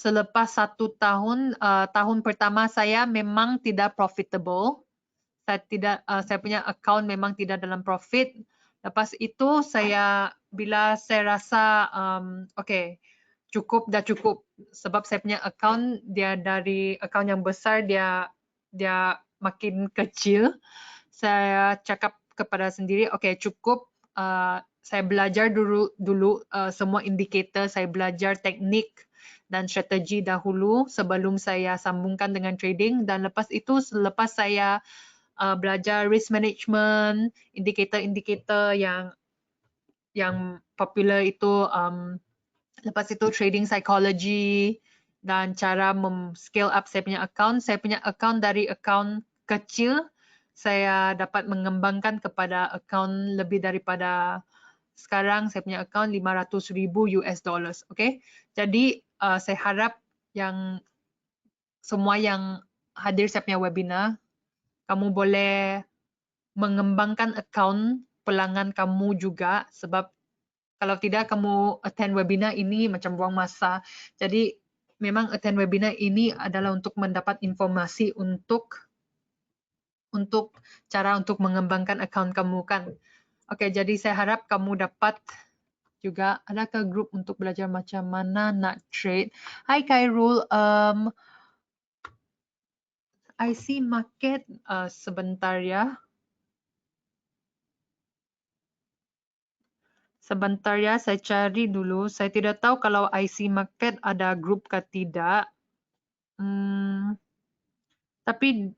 Selepas 1 tahun, tahun pertama saya memang tidak profitable. Saya punya account memang tidak dalam profit. Lepas itu bila saya rasa okay, dah cukup, sebab saya punya account dia dari account yang besar dia makin kecil. Saya cakap kepada sendiri, okay, cukup. Saya belajar dulu semua indikator, saya belajar teknik dan strategi dahulu sebelum saya sambungkan dengan trading. Dan lepas itu, selepas saya belajar risk management, indikator-indikator yang popular itu, lepas itu trading psychology dan cara scale up saya punya account. Saya punya account dari account kecil, saya dapat mengembangkan kepada account lebih daripada sekarang saya punya account 500,000 US dollars. Okay, jadi saya harap yang semua yang hadir saya punya webinar, kamu boleh mengembangkan account pelanggan kamu juga, sebab kalau tidak kamu attend webinar ini macam buang masa. Jadi memang attend webinar ini adalah untuk mendapat informasi untuk cara untuk mengembangkan account kamu kan. Oke, jadi saya harap kamu dapat juga. Adakah grup untuk belajar macam mana nak trade? Hai Khairul, I see market sebentar ya. Sebentar ya, saya cari dulu. Saya tidak tahu kalau IC Market ada grup ke tidak. Tapi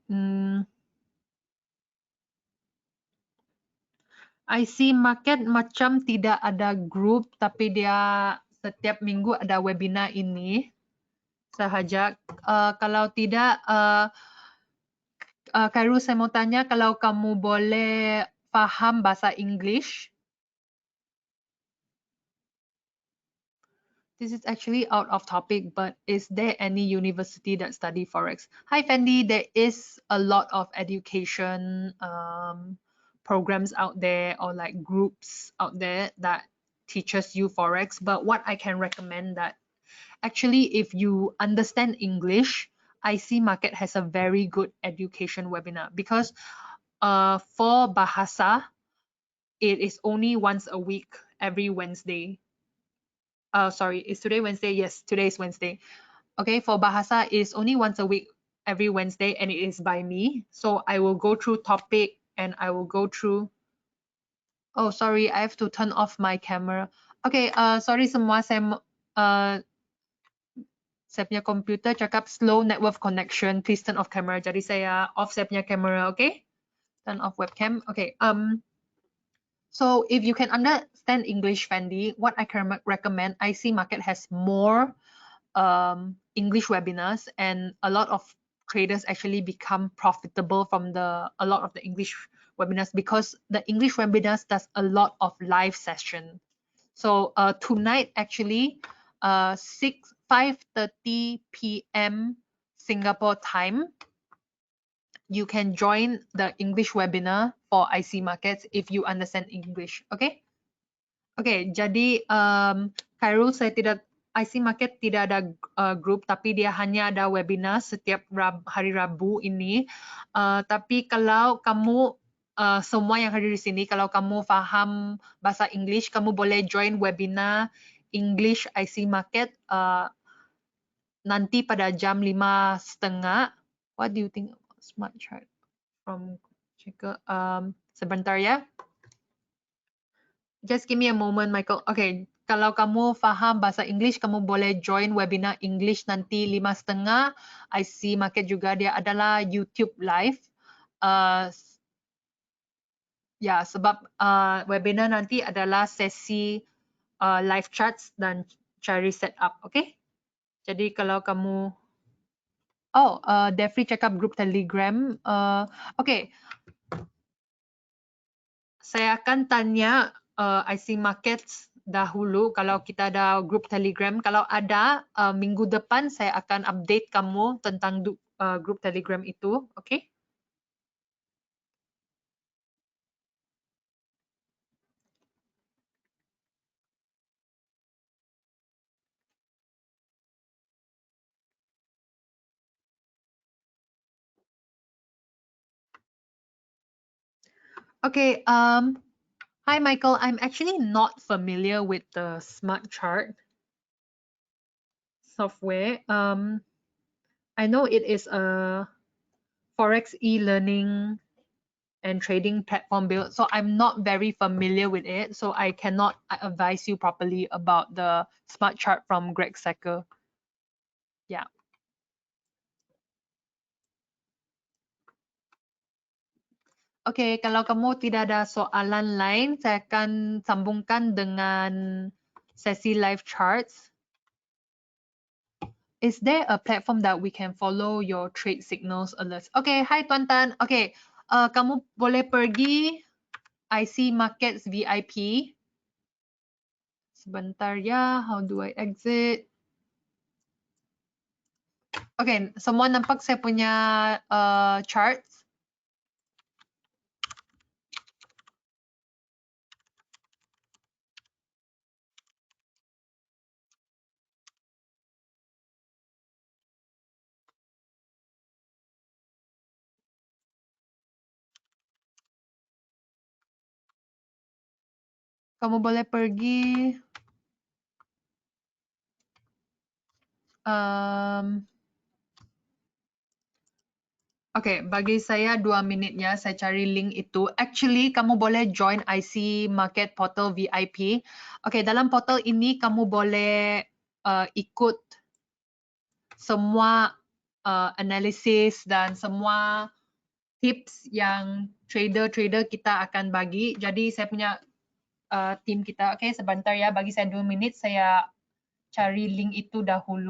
IC Market macam tidak ada grup, tapi dia setiap minggu ada webinar ini sahaja. Kalau tidak, Khairul, saya mau tanya kalau kamu boleh faham bahasa English. This is actually out of topic, but is there any university that study Forex? Hi, Fendi. There is a lot of education programs out there, or like groups out there that teaches you Forex. But what I can recommend that actually, if you understand English, IC Market has a very good education webinar, because for Bahasa, it is only once a week, every Wednesday. Sorry, is today Wednesday? Yes, today is Wednesday. Okay, for Bahasa is only once a week, every Wednesday, and it is by me. So I will go through topic and I will go through. Oh, sorry, I have to turn off my camera. Okay, sorry semua, saya punya komputer cakap slow network connection, please turn off camera. Jadi saya off saya punya camera, okay? Turn off webcam. Okay. So if you can understand English, Fendi, what I can recommend, IC Market has more English webinars, and a lot of traders actually become profitable from a lot of the English webinars, because the English webinars does a lot of live session. So tonight, actually, 5:30 p.m. Singapore time, you can join the English webinar for IC Markets if you understand English, okay? Okay, jadi Khairul, saya tidak, IC Market tidak ada grup, tapi dia hanya ada webinar setiap hari Rabu ini. Tapi kalau kamu semua yang hadir di sini, kalau kamu faham bahasa English, kamu boleh join webinar English IC Market nanti pada jam 5:30. What do you think about smart chart from Chika? Sebentar ya. Just give me a moment, Michael. Okay, kalau kamu faham bahasa English, kamu boleh join webinar English nanti 5:30. IC Market juga dia adalah YouTube live. Ya, sebab webinar nanti adalah sesi live charts dan cari setup, okay? Jadi kalau kamu, Devri cakap grup Telegram. Okay, saya akan tanya IC Markets dahulu kalau kita ada grup Telegram. Kalau ada, minggu depan saya akan update kamu tentang grup Telegram itu, okay? Okay, hi Michael, I'm actually not familiar with the smart chart software. I know it is a Forex e-learning and trading platform build, so I'm not very familiar with it, so I cannot advise you properly about the smart chart from Greg Secker. Yeah. Okay, kalau kamu tidak ada soalan lain, saya akan sambungkan dengan sesi live charts. Is there a platform that we can follow your trade signals alerts? Okay, hi Tuan Tan. Okay, kamu boleh pergi IC Markets VIP. Sebentar ya, how do I exit? Okay, semua nampak saya punya charts? Kamu boleh pergi okay, bagi saya 2 minit ya, saya cari link itu. Actually, kamu boleh join IC Market Portal VIP. Okay, dalam portal ini kamu boleh ikut semua analisis dan semua tips yang trader-trader kita akan bagi. Jadi saya punya tim kita, okay, sebentar ya, bagi saya 2 minit, saya cari link itu dahulu.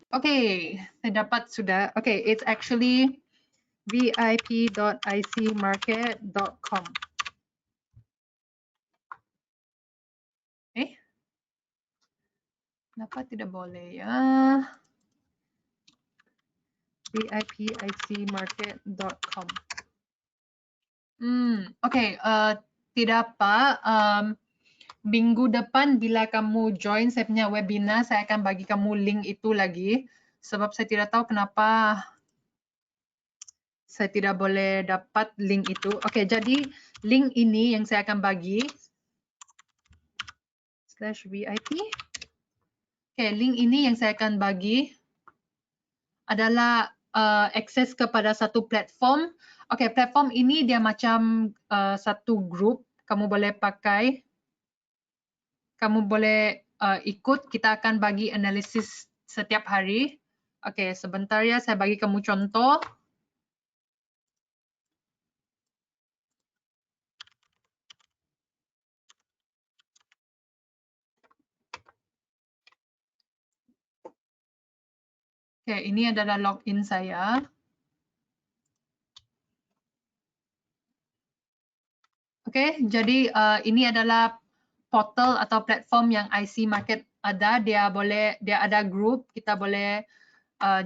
Okay, saya dapat sudah. Okay, it's actually vip.icmarket.com. Kenapa tidak boleh ya? vipicmarket.com. Okay, tidak apa. Minggu depan bila kamu join saya punya webinar, saya akan bagi kamu link itu lagi. Sebab saya tidak tahu kenapa saya tidak boleh dapat link itu. Okay, jadi link ini yang saya akan bagi /VIP. Okay, link ini yang saya akan bagi adalah akses kepada satu platform. Okay, platform ini dia macam satu grup. Kamu boleh pakai. kamu boleh ikut. Kita akan bagi analisis setiap hari. Oke, sebentar ya, saya bagi kamu contoh. Oke, ini adalah login saya. Oke, jadi ini adalah portal atau platform yang IC Market ada. Dia ada grup, kita boleh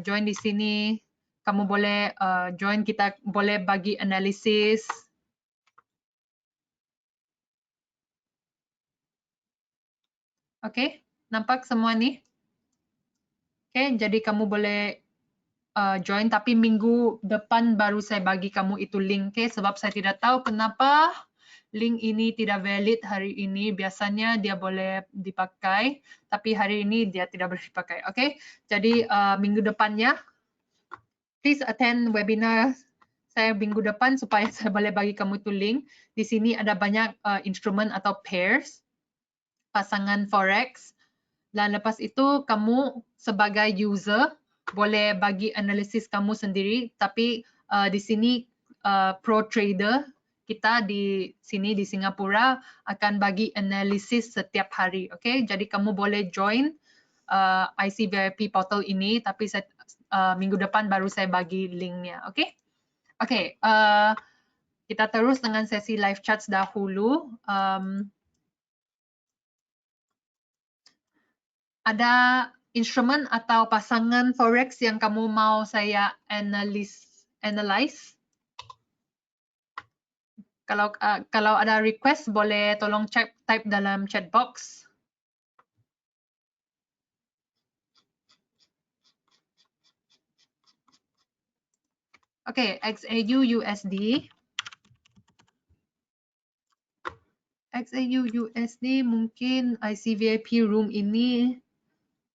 join di sini. Kamu boleh join, kita boleh bagi analisis. Oke, nampak semua nih? Oke, jadi kamu boleh join, tapi minggu depan baru saya bagi kamu itu link, okay? Sebab saya tidak tahu kenapa link ini tidak valid hari ini. Biasanya dia boleh dipakai, tapi hari ini dia tidak boleh dipakai. Oke, jadi minggu depannya, please attend webinar saya minggu depan supaya saya boleh bagi kamu itu link. Di sini ada banyak instrumen atau pairs, pasangan forex. Dan lepas itu kamu sebagai user boleh bagi analisis kamu sendiri, tapi di sini pro trader kita di sini di Singapura akan bagi analisis setiap hari. Okay? Jadi kamu boleh join IC VIP portal ini, tapi minggu depan baru saya bagi linknya. Oke? Oke, kita terus dengan sesi live chat dahulu. Ada instrumen atau pasangan forex yang kamu mau saya analyze? Kalau ada request boleh tolong type dalam chat box. Oke, XAU USD. XAU USD mungkin ICVIP room ini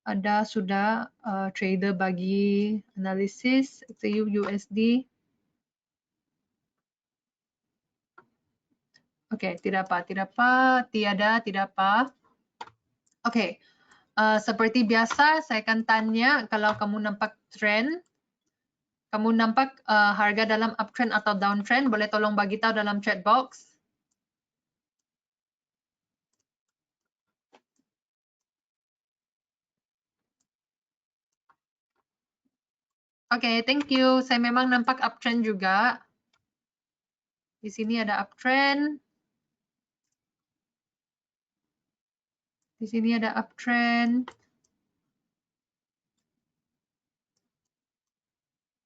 ada sudah trader bagi analisis XAU USD. Oke, tidak apa. Oke, seperti biasa saya akan tanya kalau kamu nampak trend, kamu nampak harga dalam uptrend atau downtrend, boleh tolong bagi tahu dalam chat box. Oke, thank you. Saya memang nampak uptrend juga. Di sini ada uptrend. Di sini ada uptrend.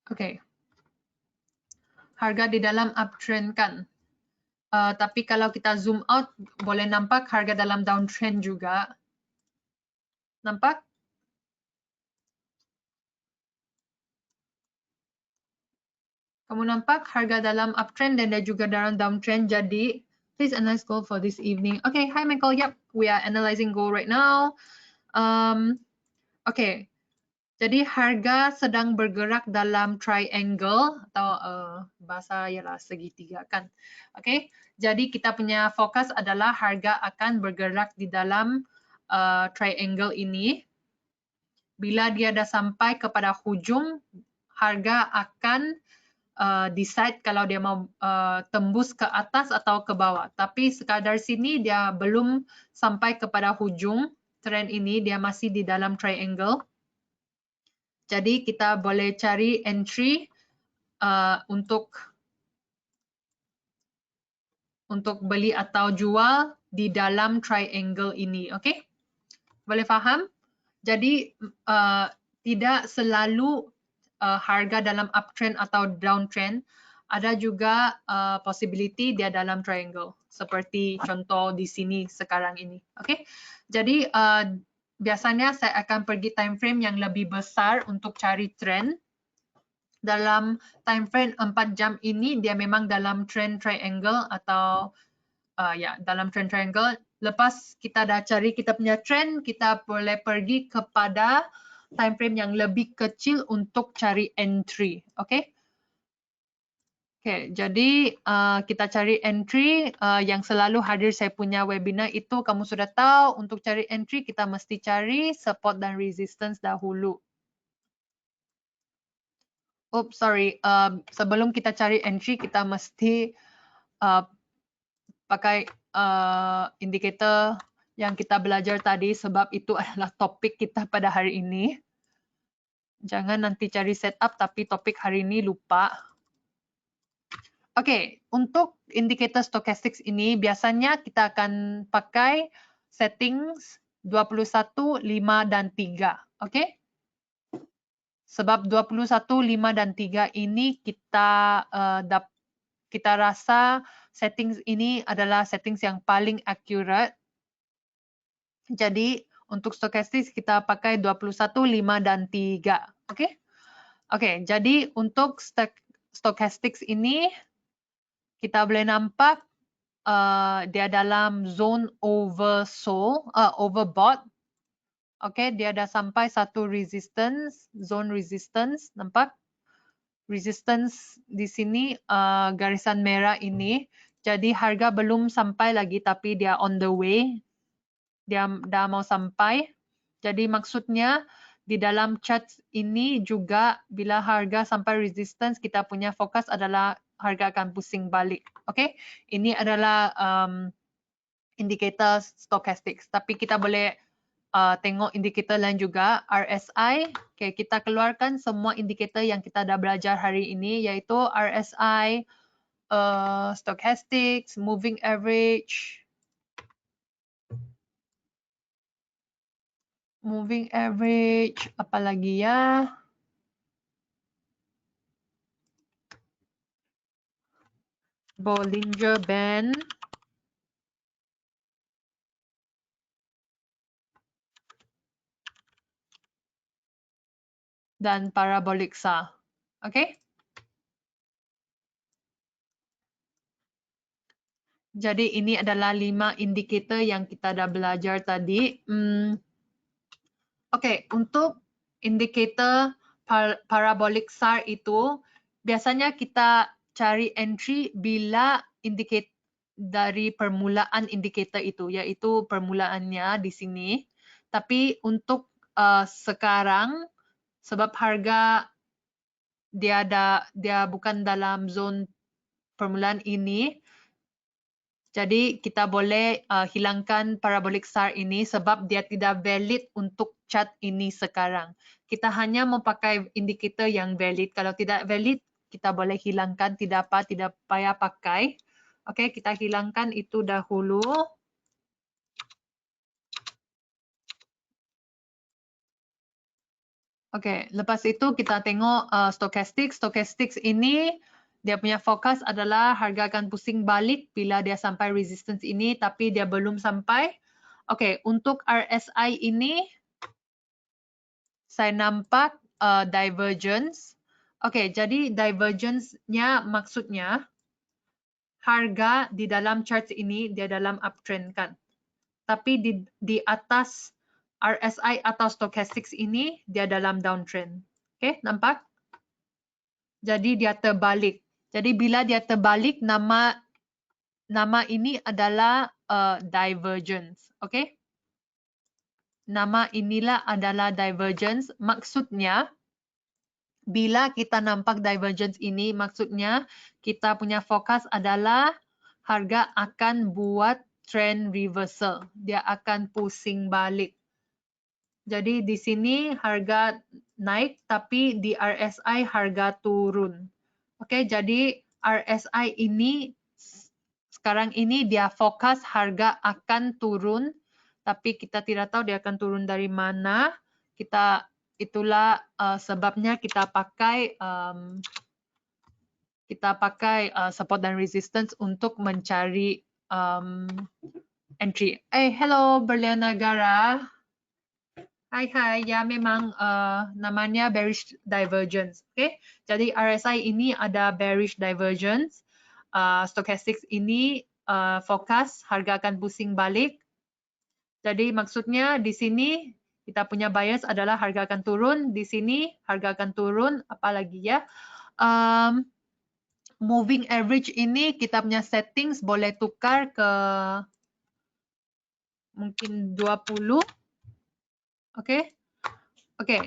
Oke. Harga di dalam uptrend kan. Tapi kalau kita zoom out, boleh nampak harga dalam downtrend juga. Nampak? Kamu nampak harga dalam uptrend dan juga dalam downtrend. Jadi, please analyze gold for this evening. Okay, hi Michael. Yep, we are analyzing gold right now. Okay, jadi harga sedang bergerak dalam triangle atau bahasa ialah segitiga kan. Okay, jadi kita punya fokus adalah harga akan bergerak di dalam triangle ini. Bila dia dah sampai kepada hujung, harga akan decide kalau dia mau tembus ke atas atau ke bawah. Tapi sekadar sini dia belum sampai kepada hujung trend ini, dia masih di dalam triangle. Jadi kita boleh cari entry untuk beli atau jual di dalam triangle ini. Okay? Boleh faham? Jadi tidak selalu harga dalam uptrend atau downtrend, ada juga possibility dia dalam triangle seperti contoh di sini sekarang ini. Oke, jadi biasanya saya akan pergi time frame yang lebih besar untuk cari trend. Dalam time frame 4 jam ini dia memang dalam trend triangle atau dalam trend triangle. Lepas kita dah cari kita punya trend, kita boleh pergi kepada time frame yang lebih kecil untuk cari entry. Okay? Oke, jadi kita cari entry yang selalu hadir saya punya webinar itu kamu sudah tahu. Untuk cari entry kita mesti cari support dan resistance dahulu. Oops, sorry. Sebelum kita cari entry kita mesti pakai indikator yang kita belajar tadi sebab itu adalah topik kita pada hari ini. Jangan nanti cari setup tapi topik hari ini lupa. Oke, untuk indikator stochastics ini biasanya kita akan pakai settings 21, 5, dan 3. Oke? Sebab 21, 5, dan 3 ini kita rasa settings ini adalah settings yang paling accurate. Jadi untuk stochastics kita pakai 21, 5, dan 3. Oke? Oke, jadi untuk stochastics ini kita boleh nampak dia dalam zone overbought. Oke, dia dah sampai satu resistance, zone resistance, nampak? Resistance di sini garisan merah ini. Jadi harga belum sampai lagi tapi dia on the way. Dia dah mau sampai. Jadi maksudnya di dalam chart ini juga bila harga sampai resistance kita punya fokus adalah harga akan pusing balik. Oke, ini adalah indikator stochastics. Tapi kita boleh tengok indikator lain juga, RSI. Okay, kita keluarkan semua indikator yang kita dah belajar hari ini, iaitu RSI, stochastics, moving average, apa lagi ya? Bollinger Band. Dan parabolic saw. Okay? Jadi ini adalah 5 indikator yang kita dah belajar tadi. Okay, untuk indikator parabolic SAR itu biasanya kita cari entry bila indikator dari permulaan indikator itu, yaitu permulaannya di sini. Tapi untuk sekarang sebab harga dia bukan dalam zone permulaan ini, jadi kita boleh hilangkan parabolic SAR ini sebab dia tidak valid untuk chart ini sekarang. Kita hanya memakai indikator yang valid. Kalau tidak valid, kita boleh hilangkan, tidak payah pakai. Oke, kita hilangkan itu dahulu. Oke, lepas itu kita tengok stochastics. Stochastics ini dia punya fokus adalah harga akan pusing balik bila dia sampai resistance ini, tapi dia belum sampai. Oke, untuk RSI ini saya nampak divergence. Oke, jadi divergence-nya maksudnya harga di dalam chart ini dia dalam uptrend kan. Tapi di atas RSI atau stochastics ini dia dalam downtrend. Oke, nampak? Jadi dia terbalik. Jadi bila dia terbalik, nama ini adalah divergence. Oke? Nama inilah adalah divergence. Maksudnya, bila kita nampak divergence ini, maksudnya kita punya fokus adalah harga akan buat trend reversal. Dia akan pusing balik. Jadi di sini harga naik, tapi di RSI harga turun. Oke, jadi RSI ini sekarang ini dia fokus harga akan turun, tapi kita tidak tahu dia akan turun dari mana. Itulah sebabnya kita pakai support dan resistance untuk mencari entry. Hello Berliana Gara. Hai, ya memang namanya bearish divergence. Okay? Jadi RSI ini ada bearish divergence. Stochastics ini fokus harga akan pusing balik. Jadi maksudnya di sini kita punya bias adalah harga akan turun. Di sini harga akan turun. Apalagi ya? moving average ini kita punya settings boleh tukar ke mungkin 20. Oke. Oke.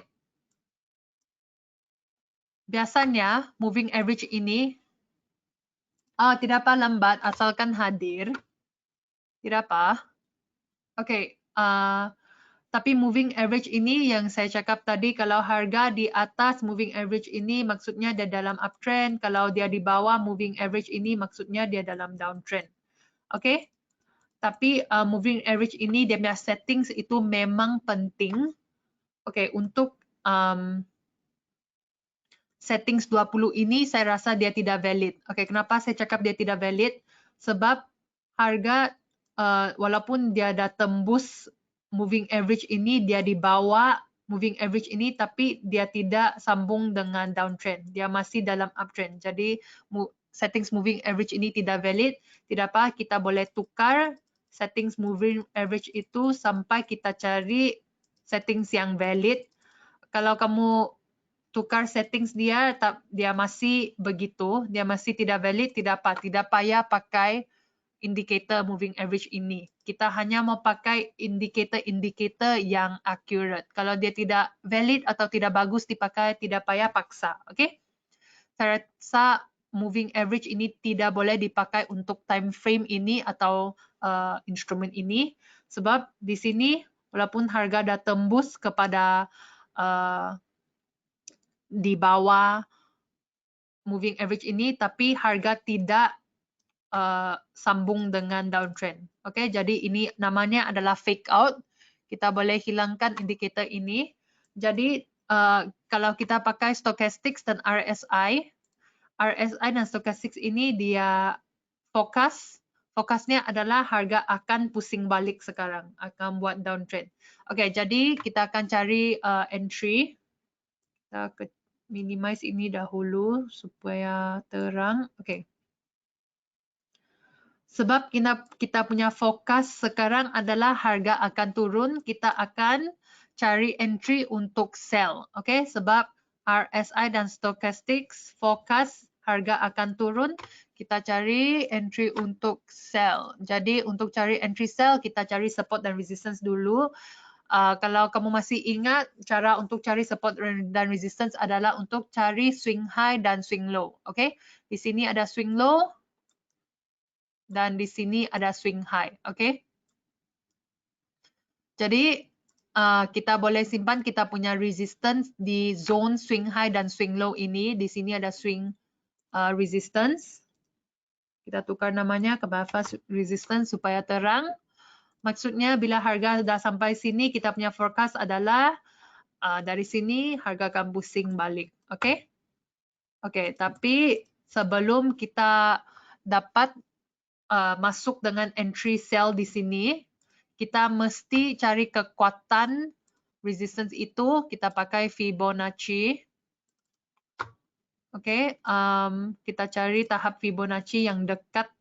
Biasanya moving average ini tidak apa lambat asalkan hadir. Tidak apa. Oke. Tapi moving average ini yang saya cakap tadi, kalau harga di atas moving average ini maksudnya dia dalam uptrend. Kalau dia di bawah moving average ini maksudnya dia dalam downtrend. Oke. Tapi moving average ini dia punya settings itu memang penting. Oke, untuk settings 20 ini saya rasa dia tidak valid. Oke, kenapa saya cakap dia tidak valid? Sebab harga walaupun dia dah tembus moving average ini, dia di bawah moving average ini, tapi dia tidak sambung dengan downtrend. Dia masih dalam uptrend. Jadi settings moving average ini tidak valid. Tidak apa, kita boleh tukar settings moving average itu sampai kita cari settings yang valid. Kalau kamu tukar settings dia masih begitu, dia masih tidak valid, tidak payah pakai indikator moving average ini. Kita hanya mau pakai indikator yang accurate. Kalau dia tidak valid atau tidak bagus dipakai, tidak payah paksa. Oke? Saya rasa moving average ini tidak boleh dipakai untuk time frame ini atau instrumen ini, sebab di sini walaupun harga dah tembus kepada di bawah moving average ini, tapi harga tidak sambung dengan downtrend. Oke, jadi ini namanya adalah fake out. Kita boleh hilangkan indikator ini. Jadi kalau kita pakai stochastics dan RSI dan stochastics ini dia fokusnya adalah harga akan pusing balik sekarang, akan buat downtrend. Oke, jadi kita akan cari entry. Kita minimize ini dahulu supaya terang. Oke. Sebab kita punya fokus sekarang adalah harga akan turun, kita akan cari entry untuk sell. Oke, sebab RSI dan stochastics fokus harga akan turun, kita cari entry untuk sell. Jadi untuk cari entry sell, kita cari support dan resistance dulu. Kalau kamu masih ingat, cara untuk cari support dan resistance adalah untuk cari swing high dan swing low. Oke, di sini ada swing low dan di sini ada swing high. Oke. Jadi kita boleh simpan kita punya resistance di zone swing high dan swing low ini. Di sini ada swing resistance. Kita tukar namanya ke buffer resistance supaya terang. Maksudnya bila harga sudah sampai sini, kita punya forecast adalah dari sini harga akan pusing balik. Oke? Oke, tapi sebelum kita dapat masuk dengan entry sell di sini, kita mesti cari kekuatan resistance itu. Kita pakai Fibonacci. Oke, kita cari tahap Fibonacci yang dekat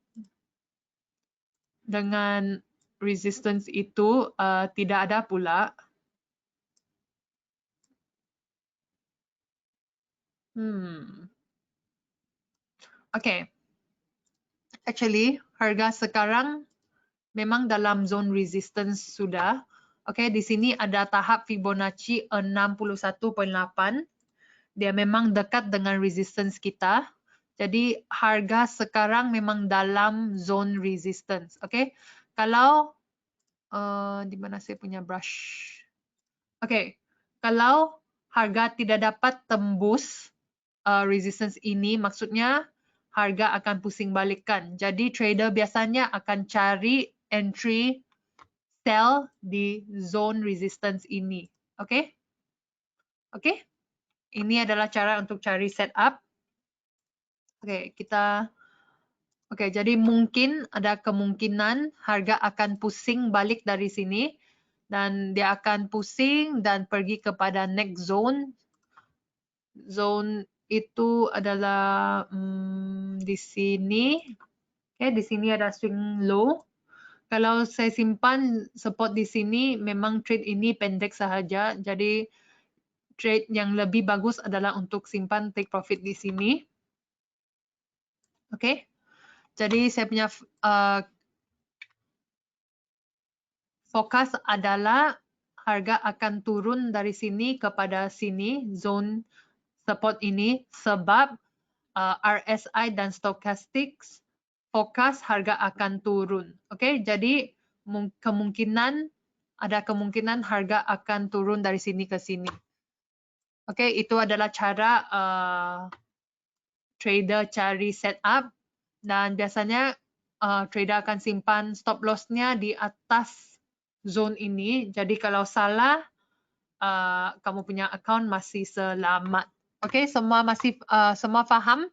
dengan resistance itu. Tidak ada pula. Oke. Actually, harga sekarang memang dalam zone resistance sudah. Oke, di sini ada tahap Fibonacci 61.8. Dia memang dekat dengan resistance kita. Jadi harga sekarang memang dalam zone resistance. Oke, kalau di mana saya punya brush? Oke, kalau harga tidak dapat tembus resistance ini, maksudnya harga akan pusing balikkan. Jadi trader biasanya akan cari entry sell di zone resistance ini. Oke? Oke? Ini adalah cara untuk cari setup. Oke, jadi mungkin ada kemungkinan harga akan pusing balik dari sini dan dia akan pusing dan pergi kepada next zone. Zone itu adalah di sini. Oke, di sini ada swing low. Kalau saya simpan support di sini, memang trade ini pendek sahaja. Jadi trade yang lebih bagus adalah untuk simpan take profit di sini. Oke. Jadi saya punya forecast adalah harga akan turun dari sini kepada sini, zone support ini, sebab RSI dan stochastics forecast harga akan turun. Oke, jadi ada kemungkinan harga akan turun dari sini ke sini. Oke, itu adalah cara trader cari setup, dan biasanya trader akan simpan stop loss-nya di atas zone ini. Jadi kalau salah, kamu punya account masih selamat. Oke, semua faham?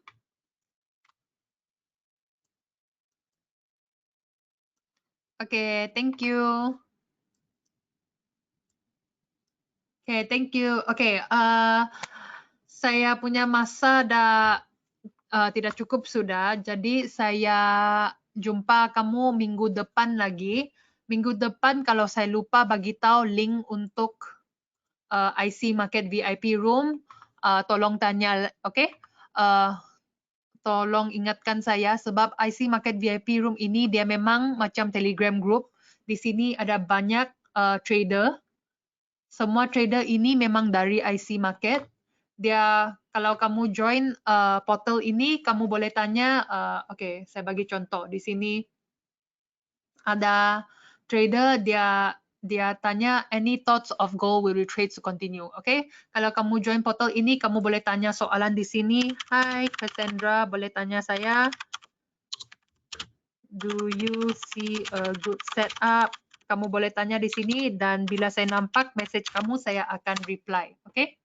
Oke, thank you. Oke, thank you. Oke, saya punya masa tidak cukup sudah, jadi saya jumpa kamu minggu depan lagi. Minggu depan kalau saya lupa bagi tahu link untuk IC Market VIP Room, tolong tanya, oke? Tolong ingatkan saya sebab IC Market VIP Room ini dia memang macam Telegram group. Di sini ada banyak trader. Semua trader ini memang dari IC Market. Dia kalau kamu join portal ini, kamu boleh tanya. Oke, saya bagi contoh. Di sini ada trader dia tanya any thoughts of gold will trades to continue. Oke, kalau kamu join portal ini, kamu boleh tanya soalan di sini. Hai Cassandra, boleh tanya saya. Do you see a good setup? Kamu boleh tanya di sini dan bila saya nampak message kamu, saya akan reply. Oke?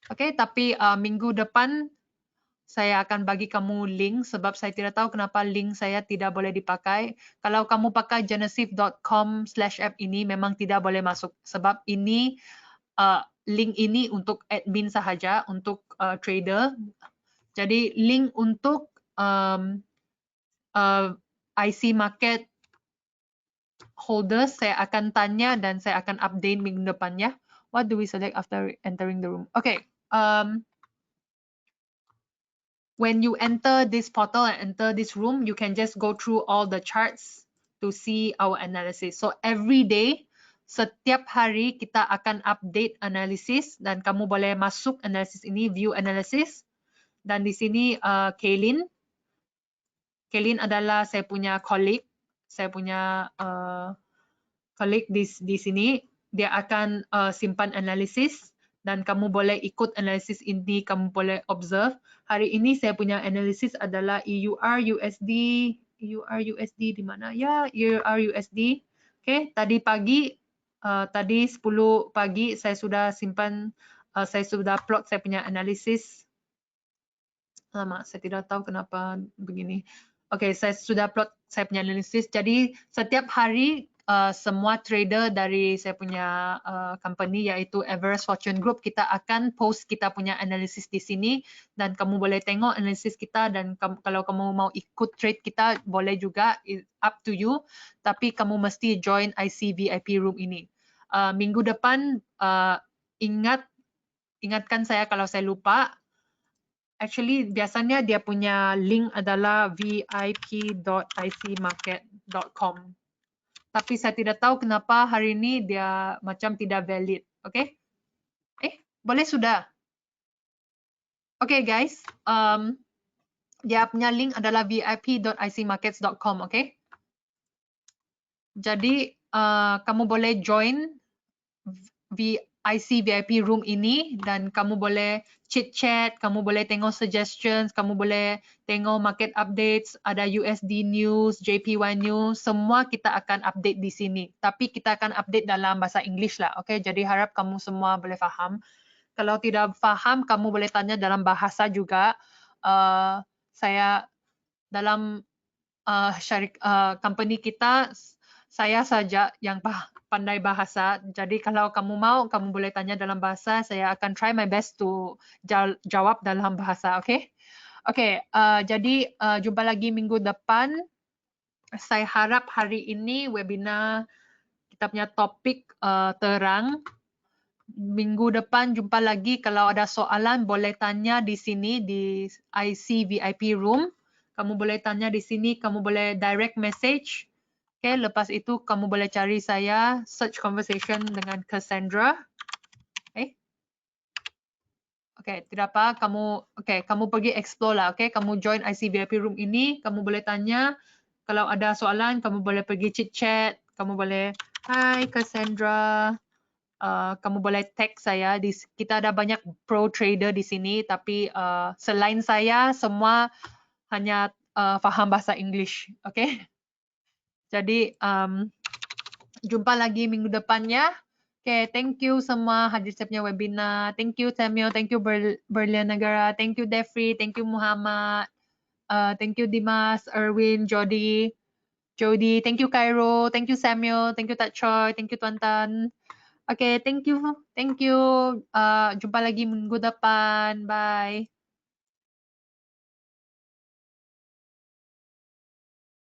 Oke, tapi minggu depan saya akan bagi kamu link sebab saya tidak tahu kenapa link saya tidak boleh dipakai. Kalau kamu pakai genesif.com/app ini memang tidak boleh masuk sebab ini link ini untuk admin sahaja, untuk trader. Jadi link untuk IC market holders saya akan tanya dan saya akan update minggu depannya. What do we select after entering the room? Okay. When you enter this portal and enter this room, you can just go through all the charts to see our analysis. So every day, setiap hari kita akan update analysis dan kamu boleh masuk analysis ini, view analysis. Dan di sini Kaylin adalah saya punya colleague. Saya punya colleague di sini. Dia akan simpan analisis dan kamu boleh ikut analisis ini, kamu boleh observe. Hari ini saya punya analisis adalah EUR USD di mana ya? EUR USD. Oke, tadi pagi tadi 10 pagi saya sudah simpan, saya sudah plot saya punya analisis. Lama, saya tidak tahu kenapa begini. Oke, saya sudah plot saya punya analisis. Jadi setiap hari semua trader dari saya punya company yaitu Everest Fortune Group, kita akan post kita punya analisis di sini dan kamu boleh tengok analisis kita dan kalau kamu mau ikut trade kita boleh juga, up to you. Tapi kamu mesti join IC VIP Room ini. Minggu depan ingatkan saya kalau saya lupa. Actually, biasanya dia punya link adalah vip.icmarket.com. Tapi saya tidak tahu kenapa hari ini dia macam tidak valid. Oke? Boleh sudah? Oke, guys. Dia punya link adalah vip.icmarkets.com. Oke? Jadi, kamu boleh join IC VIP room ini dan kamu boleh chit-chat, kamu boleh tengok suggestions, kamu boleh tengok market updates, ada USD news, JPY news, semua kita akan update di sini. Tapi kita akan update dalam bahasa English lah, okay? Jadi harap kamu semua boleh faham. Kalau tidak faham, kamu boleh tanya dalam bahasa juga. Saya dalam company kita, saya saja yang pandai bahasa. Jadi kalau kamu mau, kamu boleh tanya dalam bahasa. Saya akan try my best to jawab dalam bahasa. Oke? Oke. Jadi jumpa lagi minggu depan. Saya harap hari ini webinar kita punya topik terang. Minggu depan jumpa lagi. Kalau ada soalan boleh tanya di sini di IC VIP room. Kamu boleh tanya di sini, kamu boleh direct message. Okay, lepas itu kamu boleh cari saya, search conversation dengan Cassandra. Okay, tidak apa, kamu pergi explore lah, okay? Kamu join IC VIP room ini, kamu boleh tanya. Kalau ada soalan, kamu boleh pergi chit chat. Kamu boleh, Hi Cassandra. Kamu boleh tag saya. Kita ada banyak pro trader di sini, tapi selain saya, semua hanya faham bahasa English, okay? Jadi jumpa lagi minggu depannya. Okay, thank you semua hadir saya punya webinar. Thank you Samuel, thank you Berlian Negara, thank you Defri, thank you Muhammad, thank you Dimas, Erwin, Jody, thank you Cairo, thank you Samuel, thank you Tak Choi, thank you Tuan Tan. Okay, thank you. Jumpa lagi minggu depan. Bye.